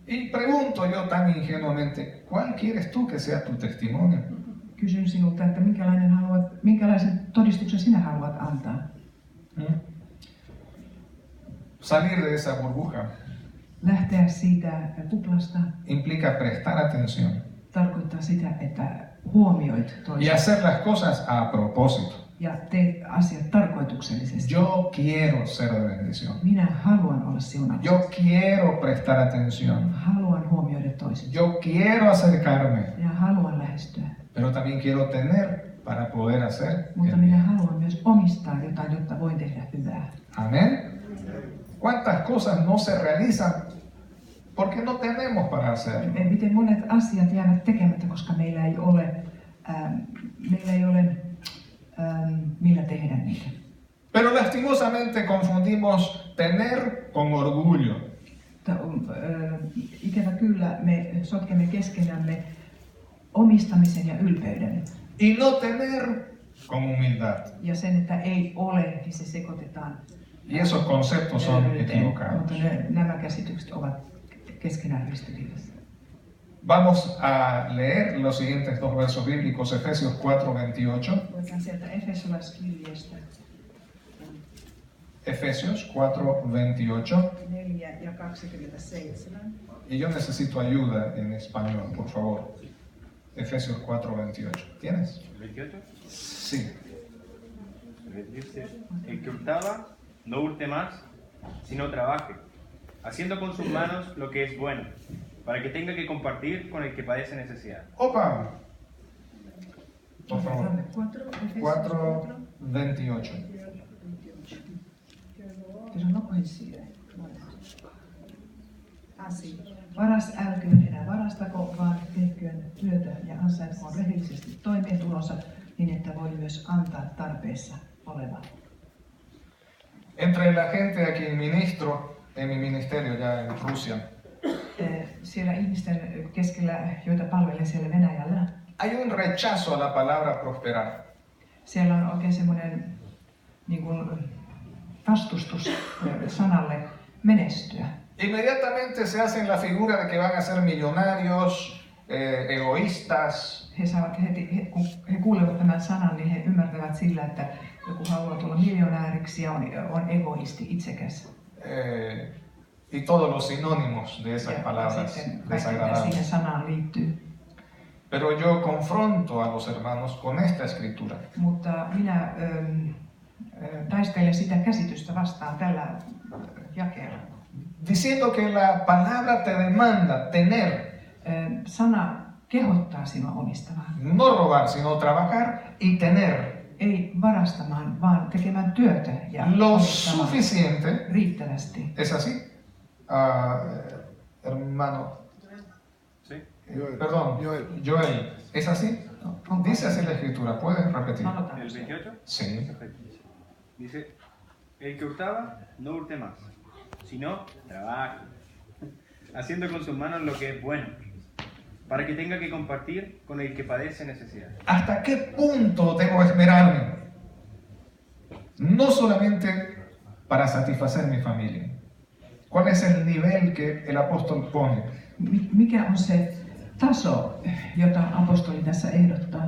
B: Y pregunto yo tan ingenuamente, ¿cuál quieres tú que sea tu testimonio?
A: Kysyn sinulta, että minkälaisen todistuksen sinä haluat antaa.
B: Salir de esa burbuja
A: Lähteä siitä kuplasta
B: implica prestar atención
A: tarkoittaa sitä, että huomioit
B: y
A: toisen
B: hacer las cosas a propósito.
A: ja teet asiat tarkoituksellisesti.
B: Yo quiero ser de bendición.
A: Minä haluan olla siunaus.
B: Yo quiero prestar atención.
A: Haluan huomioida toisen.
B: Yo quiero acercarme,
A: Minä haluan lähestyä.
B: pero también quiero tener para poder hacer
A: Mutta
B: el
A: minä
B: bien.
A: haluan myös omistaa jotain, jotta voin tehdä hyvää.
B: Amén. ¿Cuántas cosas no se realizan porque no tenemos para hacerlo?
A: Miten monet asiat jäävät tekemättä, koska meillä ei ole millä tehdä niitä.
B: Pero lastimosamente confundimos tener con orgullo.
A: Ikävä kyllä me sotkemme keskenämme omistamisen ja ylpeyden.
B: Y no tener con humildad.
A: Ja sen, että ei ole, niin se sekoitetaan
B: Y esos conceptos son
A: nöyryyteen.
B: equivocados.
A: Mutta nämä käsitykset ovat keskenään ristiriidassa.
B: Vamos a leer los siguientes dos versos bíblicos, Efesios 4:28.
A: Luetaan sieltä Efesolaiskirjeestä
B: Efesios 4:28.
A: 4 ja 27.
B: Y yo necesito ayuda en español, por favor. Efesios 4:28. ¿Tienes?
D: 28.
B: Sí.
D: Dice, el que hurtaba, no hurte más, sino trabaje, haciendo con sus manos lo que es bueno, para que tenga que compartir con el que padece necesidad.
B: Opa. Por favor.
A: 4:28.
B: 4:28.
A: Eso no coincide. Varas älköön enää varastako, vaan tehköön työtä ja ansaitkoon rehellisesti toimeentulonsa niin, että voi myös antaa tarpeessa olevalle.
B: Entre la gente a quien ministro en mi ministerio ya en Rusia,
A: Siellä ihmisten keskellä, joita palvelen siellä Venäjällä,
B: hay un rechazo a la palabra prosperar.
A: siellä on oikein semmoinen niin kuin vastustus sanalle menestyä.
B: Inmediatamente se hacen la figura de que van a ser millonarios, egoístas,
A: He saavat heti, kun he kuulevat tämän sanan, niin he ymmärtävät sillä, että joku haluaa tulla miljonääriksi ja on egoisti, itsekäs.
B: y todos los sinónimos de esas
A: Ja
B: palabras
A: sitten kaikki, mitä
B: desagradables.
A: siihen sanaan liittyy.
B: Pero yo confronto a los hermanos con esta escritura.
A: Mutta minä taistelen sitä käsitystä vastaan tällä jakeella.
B: Diciendo que la palabra te demanda tener,
A: Sana kehottaa sinua omistamaan.
B: no robar, sino trabajar y tener
A: Ei varastamaan, vaan tekemään työtä ja
B: lo
A: omistamaan
B: suficiente.
A: riittävästi.
B: ¿Es así? Hermano,
D: ¿Sí?
B: perdón,
C: Joel.
B: Joel, ¿es así?
A: Onko
B: Dice así la escritura, ¿puedes repetir?
A: Sanotaanko
D: ¿El
A: se?
D: 28?
B: Sí.
D: Perfecto. Dice, el que hurtaba, no hurte más, sino trabaje, haciendo con sus manos lo que es bueno, para que tenga que compartir con el que padece necesidad.
B: ¿Hasta qué punto debo esmerarme? No solamente para satisfacer mi familia. ¿Cuál es el nivel que el apóstol pone?
A: Mikä on se taso, jota apostoli tässä ehdottaa?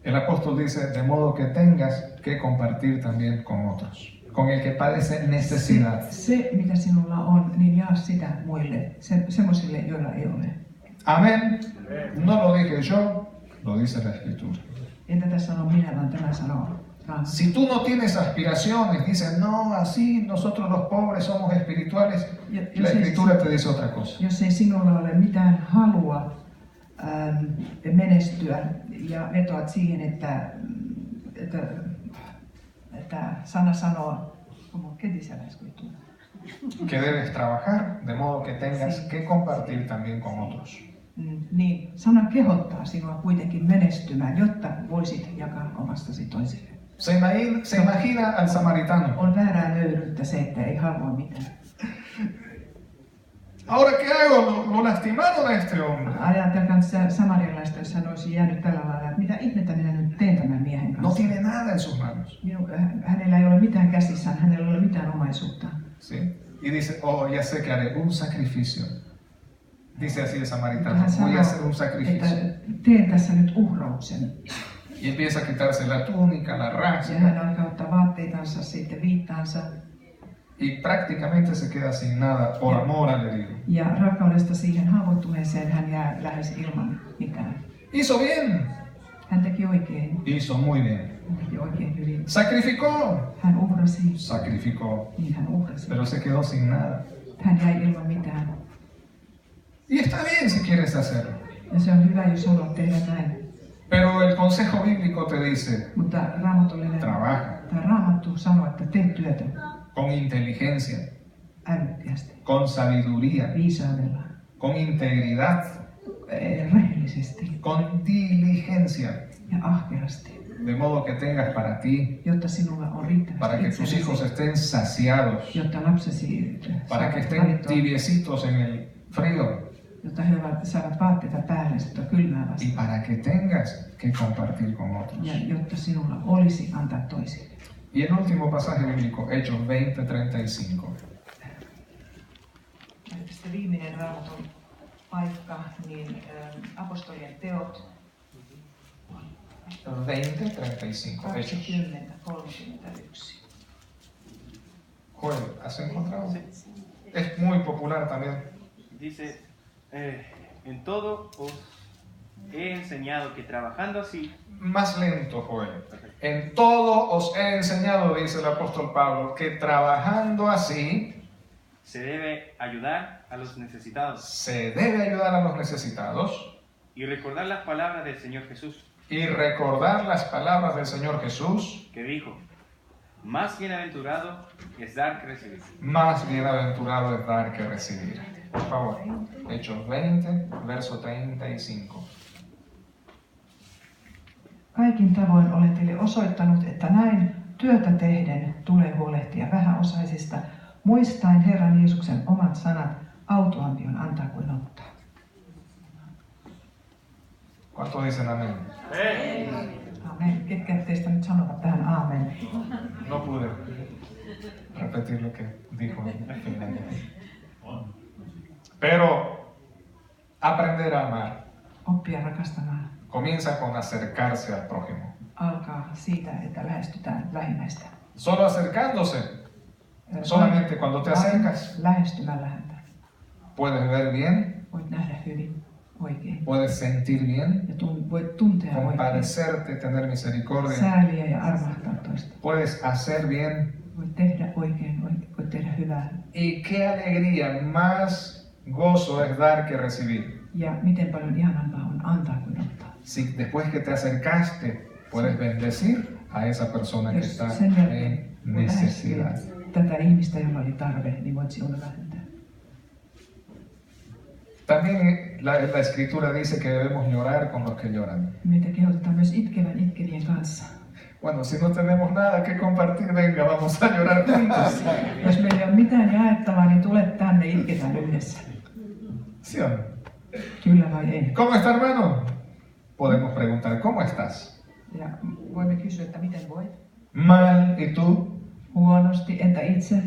B: El apóstol dice, de modo que tengas que compartir también con otros, con el que padece necesidad.
A: Se, mitä sinulla on, niin jaa sitä muille, semmoisille, joilla ei ole.
B: Amén. No lo dije yo, lo dice la escritura.
A: En tätä sano minä, vaan tämä sanoo Raamattu.
B: Si tú no tienes aspiraciones, dices, no, así nosotros los pobres somos espirituales, la escritura te dice otra cosa.
A: Jos ei sinulla ole mitään halua menestyä ja vetoat siihen, että sana sanoo, ¿qué dice la escritura?
B: Que debes trabajar, de modo que tengas que compartir también con otros.
A: Niin sana kehottaa sinua kuitenkin menestymään, jotta voisit jakaa omastasi toisille.
B: Se imagina al samaritano.
A: On väärää löydettä se, että ei halua mitään.
B: Ahora, ¿qué hago? Lo lastimaron a este hombre.
A: Ajatelkaa samarialaista, jos hän olisi jäänyt tällä lailla, että mitä ihmettä minä nyt teen tämän miehen
B: No
A: kanssa.
B: tiene nada en sus manos.
A: Hänellä ei ole mitään käsissään, hänellä ei ole mitään omaisuutta.
B: ¿Sí? Y dice, oh, ya sé que haré un sacrificio. Dice así el samaritano,
A: Hän
B: voy a hacer
A: sanoo,
B: un sacrificio.
A: että teen tässä nyt uhrauksen.
B: Y empieza a quitarse la túnica, la
A: Ja
B: raza,
A: hän alkaa ottaa vaatteitansa, sitten viittaansa.
B: y prácticamente se queda sin nada por amor al herido.
A: Ja rakkaudesta siihen haavoittuneeseen hän jää lähes ilman mitään.
B: Hizo bien,
A: Hän teki oikein,
B: hizo muy bien.
A: hän teki oikein hyvin.
B: Sacrificó,
A: Hän uhrasi,
B: sacrificó,
A: niin hän uhrasi.
B: pero se quedó sin nada.
A: Hän jäi ilman mitään.
B: Y está bien si quieres hacerlo.
A: Ja se on hyvä, jos haluat tehdä näin.
B: Pero el consejo bíblico te dice,
A: Mutta raamatullinen
B: trabaja
A: tai Raamattu sanoo, että tee työtä
B: con inteligencia,
A: älykkäästi,
B: con sabiduría,
A: viisaudella,
B: con integridad,
A: rehellisesti
B: con diligencia,
A: ja ahkerasti,
B: de modo que tengas para ti,
A: jotta sinulla on
B: para
A: riittävästi
B: que tus hijos
A: itsellesi,
B: estén saciados,
A: jotta lapsesi
B: para que
A: saavat
B: estén
A: valittua,
B: tibiecitos en el frío
A: jotta he saavat vaatteita päälle, jotta kylmää
B: y
A: vastaan,
B: para que tengas que compartir con otros.
A: ja jotta sinulla olisi antaa toisille.
B: Y el último pasaje bíblico, Hechos 20:35.
A: Sitten viimeinen Raamatun paikka, niin apostolien teot
B: 20:35. Hechos.
A: 20:31.
B: Joel, ¿has encontrado? Es muy popular también.
D: Dice, en todo os he enseñado que trabajando así,
B: Más lento, Joel. En todo os he enseñado, dice el apóstol Pablo, que trabajando así
D: se debe ayudar a los necesitados
B: se debe ayudar a los necesitados
D: y recordar las palabras del Señor Jesús,
B: y recordar las palabras del Señor Jesús.
D: que dijo, más bienaventurado es dar que recibir.
B: Más bienaventurado es dar que recibir. Por favor, Hechos 20, verso 35.
A: Kaikin tavoin olen teille osoittanut, että näin työtä tehden tulee huolehtia vähäosaisista, muistaen Herran Jeesuksen omat sanat, autuampi on antaa kuin ottaa.
B: ¿Cuántos dicen amén?
A: Amen. Ketkä teistä nyt sanovat tähän aamen?
B: No pude repetir lo que dijo finalmente. Pero aprender a amar
A: Oppia rakastamaan
B: comienza con acercarse al prójimo.
A: alkaa siitä, että lähestytään lähimmäistä.
B: Solo acercándose, solamente cuando te acercas,
A: Lähestymällä häntä.
B: puedes ver bien,
A: Voit nähdä hyvin, oikein.
B: puedes sentir bien,
A: Ja voit tuntea oikein.
B: compadecerte, tener misericordia,
A: Sääliä ja armahtaa toista.
B: puedes hacer bien.
A: Voit tehdä oikein, voit tehdä hyvää.
B: Y qué alegría, más gozo es dar que recibir.
A: Ja miten paljon ihanampaa on antaa kuin ottaa.
B: Si después que te acercaste, puedes bendecir a esa persona que
A: Jos
B: está
A: sen jälkeen
B: en
A: kun
B: necesidad.
A: lähestyt tätä ihmistä, jolla oli tarve, niin voit siunata häntä.
B: También la escritura dice que debemos llorar con los que lloran.
A: Meitä kehotetaan myös itkevän itkevien kanssa.
B: Bueno, si no tenemos nada que compartir, venga, vamos a llorar juntos.
A: Jos meillä ei ole mitään jaettavaa, niin tule tänne, itketään yhdessä.
B: ¿Sí o no?
A: Kyllä vai ei?
B: ¿Cómo está, hermano? Podemos preguntar, ¿cómo estás?
A: Ja voimme kysyä, että miten voit?
B: Mal, ¿y tú?
A: Huonosti, entä itse?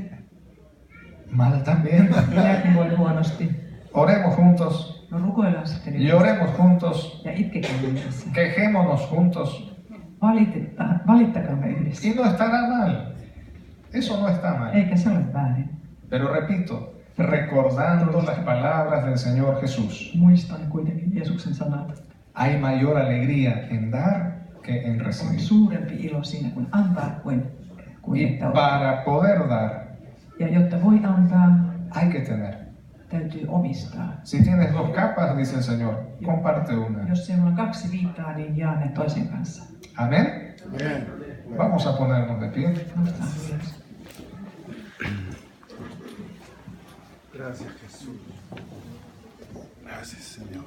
B: Mal también.
A: Minäkin voin huonosti.
B: Oremos juntos,
A: No rukoillaan sitten yhdessä.
B: lloremos juntos,
A: Ja itkekää yhdessä.
B: quejémonos juntos.
A: Valittakaamme yhdessä.
B: Y no estará mal. Eso no está mal.
A: Eikä se ole väärin.
B: Pero repito, recordando las palabras del Señor Jesús,
A: Muistan kuitenkin Jeesuksen sanat.
B: hay mayor alegría en dar que en
A: On
B: recibir.
A: suurempi ilo siinä, kun antaa kuin
B: Y
A: että ottaa.
B: para poder dar,
A: Ja jotta voi antaa,
B: hay que tener.
C: täytyy omistaa.
B: Si tienes dos capas, dice el Señor, comparte una.
C: Jos sinulla on 2 viittaa, niin jaa ne toisen kanssa.
B: Amén. Vamos a ponernos de pie.
C: Nostetaan ylös.
E: Gracias, Jesús. Gracias, Señor.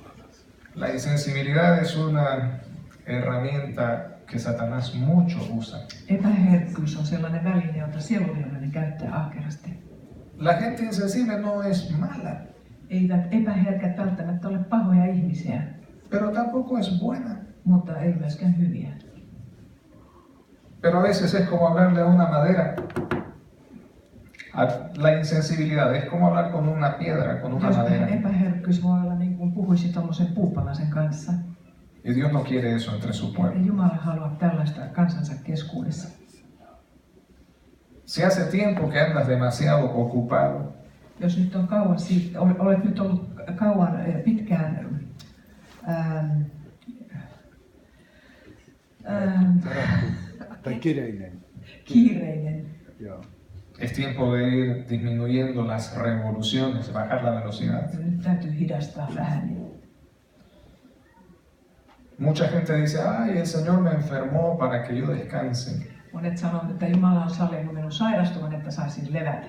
B: La insensibilidad es una herramienta que Satanás mucho usa.
C: Epäherkkyys on sellainen väline, jota sielunvihollinen käyttää ahkerasti.
B: La gente insensible no es mala,
C: Eivät epäherkät välttämättä ole pahoja ihmisiä,
B: pero tampoco es buena.
C: mutta ei myöskään hyviä.
B: Pero a veces es como hablarle a una madera. La insensibilidad es como hablar con una piedra, con una
C: Joskus
B: madera.
C: epäherkkyys voi olla niin kuin puhuisi tuommoisen puupalasen kanssa.
B: Y Dios no quiere eso entre su
C: Ei
B: pueblo.
C: Jumala halua tällaista kansansa keskuudessa.
B: Si hace tiempo que andas demasiado ocupado,
C: Jos nyt on kauan siitä, olet nyt ollut kauan pitkään
E: Tai kireinen.
C: kiireinen,
E: Joo.
B: es tiempo de ir disminuyendo las revoluciones, bajar la velocidad.
C: nyt täytyy hidastaa vähän.
B: Mucha gente dice, ay, el Señor me enfermó para que yo descanse.
C: Monet sanovat, että Jumala on sallinut minun sairastuvan, että saisin levätä.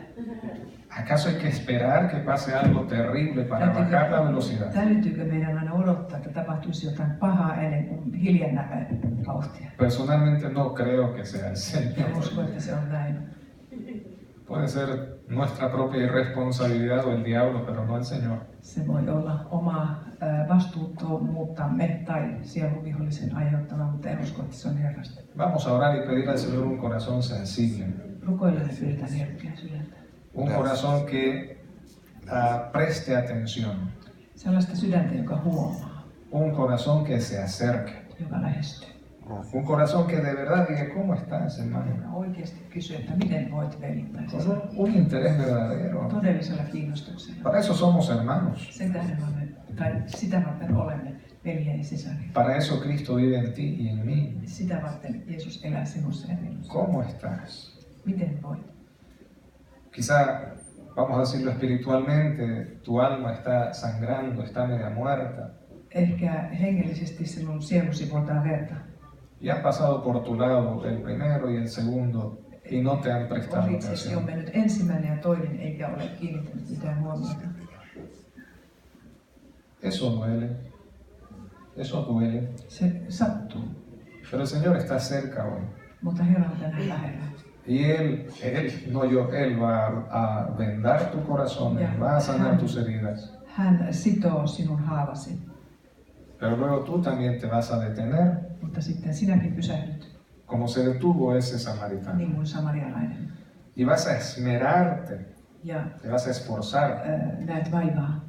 B: ¿Acaso hay que esperar que pase algo terrible para bajar la velocidad?
C: Täytyykö meidän aina odottaa, että tapahtuisi jotain pahaa ennen kuin hiljennämme vauhtia?
B: Personalmente no creo que sea el
C: En
B: Señor.
C: usko, että se on näin.
B: Puede ser nuestra propia irresponsabilidad o el diablo, pero no el Señor.
C: Se voi olla oma vastuuttomuuttamme tai sieluvihollisen aiheuttama, mutta en usko, että se on Herrasta.
B: Vamos a orar y pedir al Señor un corazón sensible.
C: Rukoillaan ja pyydetään herkkiä sydäntä.
B: Un corazón que preste atención.
C: Sellaista sydäntä, joka huomaa,
B: Un corazón que se acerque.
C: joka lähestyy.
B: Un corazón que de verdad diga, ¿cómo estás, hermano?
C: Ja oikeasti kysyy, että miten voit veli tai
B: Con
C: sisar.
B: un interés verdadero.
C: Todellisella kiinnostuksella.
B: Para eso somos hermanos.
C: Sen tähden olemme, tai sitä varten olemme veljiä ja sisaria.
B: Para eso Cristo vive en ti y en mí.
C: Sitä varten Jeesus elää sinussa ja minussa.
B: ¿Cómo estás?
C: Miten voit?
B: Quizá, vamos a decirlo espiritualmente, tu alma está sangrando, está media muerta.
C: Ehkä hengellisesti sinun sielusi vuotaa verta.
B: Y han pasado por tu lado el primero y el segundo y no te han prestado
C: Ohitsesi on
B: atención.
C: mennyt ensimmäinen ja toinen, eikä ole kiinnittänyt mitään huomiota.
B: Eso duele. Eso duele.
C: Se sattuu,
B: Pero el Señor está cerca hoy.
C: mutta Herra on tänään lähellä.
B: Y Él va a vendar tu corazón, Él va a sanar tus heridas.
C: Hän sitoo sinun haavasi,
B: Pero luego tú también te vas a detener,
C: mutta sitten sinäkin pysähdyt,
B: como se detuvo ese samaritano.
C: niin kuin samarialainen.
B: Y vas a esmerarte,
C: Ja
B: te vas a esforzar
C: näet vaivaa,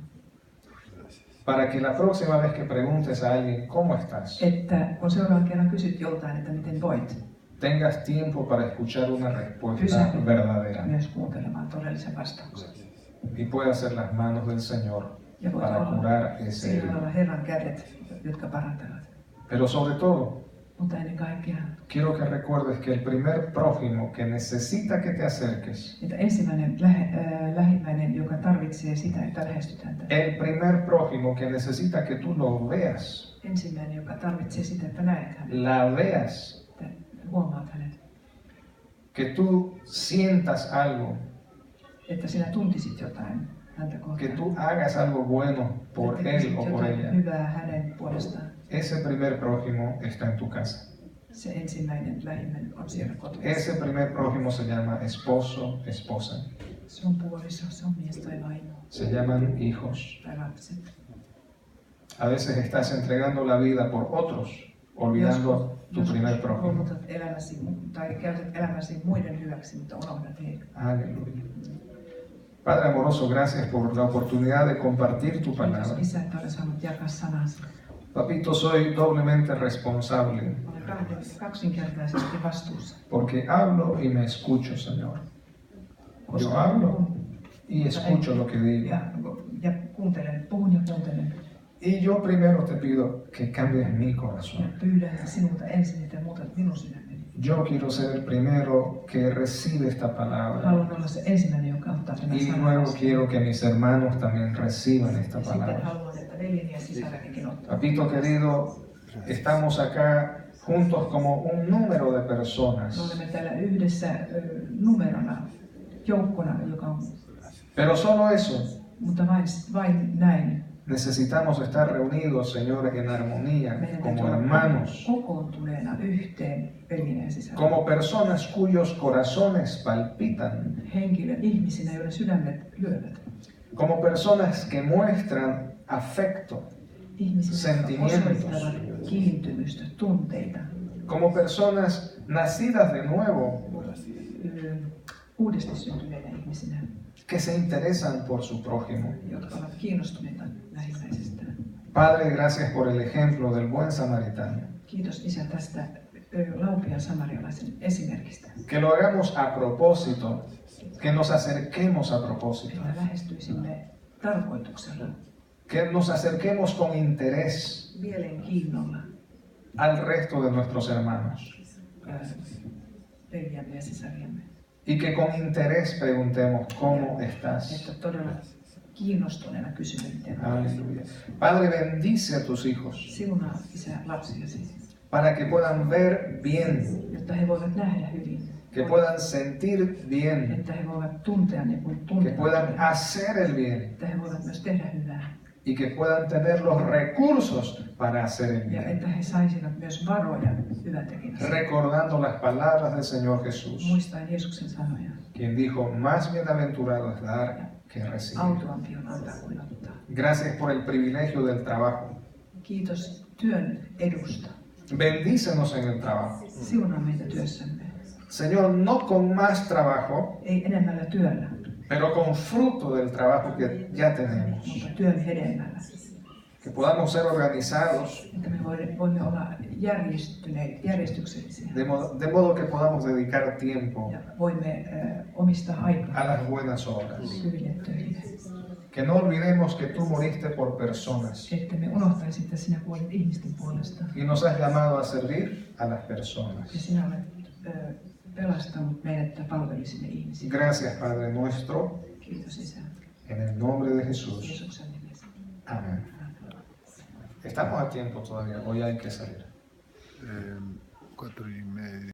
B: para que la próxima vez que preguntes a alguien, ¿cómo estás?
C: että kun seuraavan kerran kysyt joltain, että miten voit,
B: Tengas tiempo para escuchar una respuesta
C: pysähdy
B: verdadera
C: myös kuuntelemaan todellisen vastauksen.
B: y puedas ser las manos del Señor
C: Ja voit
B: para
C: olla
B: curar ese
C: siinä
B: herida.
C: olla Herran kädet, jotka parantavat.
B: Pero sobre todo,
C: Mutta ennen kaikkea,
B: quiero que recuerdes que el primer prójimo que necesita que te acerques,
C: että ensimmäinen lähimmäinen, joka tarvitsee sitä, että lähestytään tätä.
B: el primer prójimo que necesita que tú lo veas,
C: Ensimmäinen, joka tarvitsee sitä, että näet hänet,
B: la veas,
C: että huomaat hänet,
B: que tú sientas algo,
C: että sinä tuntisit jotain. häntä
B: que
C: kohtaan.
B: tú hagas algo bueno por
C: Että
B: él
C: tekisit
B: o por
C: jotain
B: ella.
C: hyvää hänen puolestaan.
B: Ese primer prójimo está en tu casa.
C: Se ensimmäinen lähimmäinen on siellä kotona.
B: Ese primer prójimo se llama esposo, esposa.
C: Se on puoliso, se on mies tai vaimo
B: Se llaman hijos.
C: tai lapset.
B: A veces estás entregando la vida por otros, olvidando tu primer prójimo.
C: luovutat elämäsi tai käytät elämäsi muiden hyväksi, mutta unohdat heitä.
B: Aleluya. Padre amoroso, gracias por la oportunidad de compartir tu
C: Kiitos
B: palabra.
C: Isä, että olen saanut jakaa sanasi.
B: Papito, soy doblemente responsable
C: Olen kaksinkertaisesti vastuussa.
B: porque hablo y me escucho, Señor. Yo hablo y escucho lo que digo.
C: Ja kuuntelen, puhun ja kuuntelen.
B: Y yo primero te pido que cambies mi
C: Ja
B: corazón.
C: pyydän sinulta ensin, että muutat minun sydämeni.
B: Yo quiero ser el primero que recibe esta palabra.
C: Haluan olla se ensimmäinen, joka ottaa tämän
B: Y
C: sanan
B: luego
C: vastaan.
B: quiero que mis hermanos también reciban esta
C: Ja sitten
B: palabra.
C: haluan, että veljeni ja sisarenikin ottaa.
B: Papito querido, estamos acá juntos como un número de
C: Me
B: personas.
C: olemme täällä yhdessä numerona, joukkona, joka on,
B: Pero solo eso.
C: mutta vain näin.
B: Necesitamos estar reunidos, Señor, en armonía,
C: Meidän täytyy
B: como
C: olla
B: hermanos,
C: kokoontuneena yhteen veljen ja sisareni.
B: como personas cuyos corazones palpitan,
C: Ihmisinä, joiden sydämet lyövät.
B: como personas que muestran afecto,
C: Ihmisinä, jotka
B: Sentimientos.
C: osoittavat kiintymystä, tunteita.
B: como personas nacidas de nuevo,
C: Uudesti syntyneinä ihmisinä,
B: que se interesan por su prójimo.
C: jotka ovat kiinnostuneita lähimmäisestään.
B: Padre, gracias por el ejemplo del buen samaritano.
C: Kiitos Isä tästä laupian samarialaisen esimerkistä.
B: Que lo hagamos a propósito, que nos acerquemos a propósito,
C: Että lähestyisimme tarkoituksella,
B: que nos acerquemos con interés
C: mielenkiinnolla
B: al resto de nuestros hermanos
C: veljiämme ja sisariamme.
B: y que con interés preguntemos cómo estás.
C: Että todella kiinnostuneena kysymme, miten
B: Aleluya. Padre, bendice a tus hijos
C: siunaa Isä lapsiasi,
B: para que puedan ver bien,
C: jotta he voivat nähdä hyvin,
B: que puedan sentir bien,
C: että he voivat tuntea niin kuin
B: que
C: tuntevat,
B: puedan hacer el bien
C: että he voivat myös tehdä hyvää
B: y que puedan tener los recursos para hacer el
C: ja
B: bien.
C: että he saisivat myös varoja hyvän tekemiseen.
B: Recordando las palabras del Señor Jesús,
C: Muistaen Jeesuksen sanoja,
B: quien dijo, más bienaventurado es dar que recibir.
C: autuampi on antaa kuin ottaa.
B: Gracias por el privilegio del trabajo.
C: Kiitos työn edusta.
B: Bendícenos en el trabajo.
C: Siunaa meitä työssämme.
B: Señor, no con más trabajo,
C: Ei enemmällä työllä,
B: pero con fruto del trabajo que ya tenemos.
C: mutta työn hedelmällä.
B: Que podamos ser organizados,
C: Että me voimme olla järjestyksellisiä
B: de modo que podamos dedicar tiempo
C: ja voimme omistaa aikaa
B: a las buenas obras.
C: hyville töille.
B: Que no olvidemos que tú moriste por personas
C: Että me unohtaisi, että sinä kuolit ihmisten puolesta.
B: y nos has llamado a servir a las
C: Ja
B: personas.
C: sinä olet pelastanut meidät, että palvelisimme ihmisiä.
B: Gracias, Padre nuestro,
C: Kiitos Isä.
B: en el nombre de Jesús.
C: Jeesuksen nimessä.
B: Amén. Estamos a tiempo todavía, hoy hay que salir.
E: 4:30.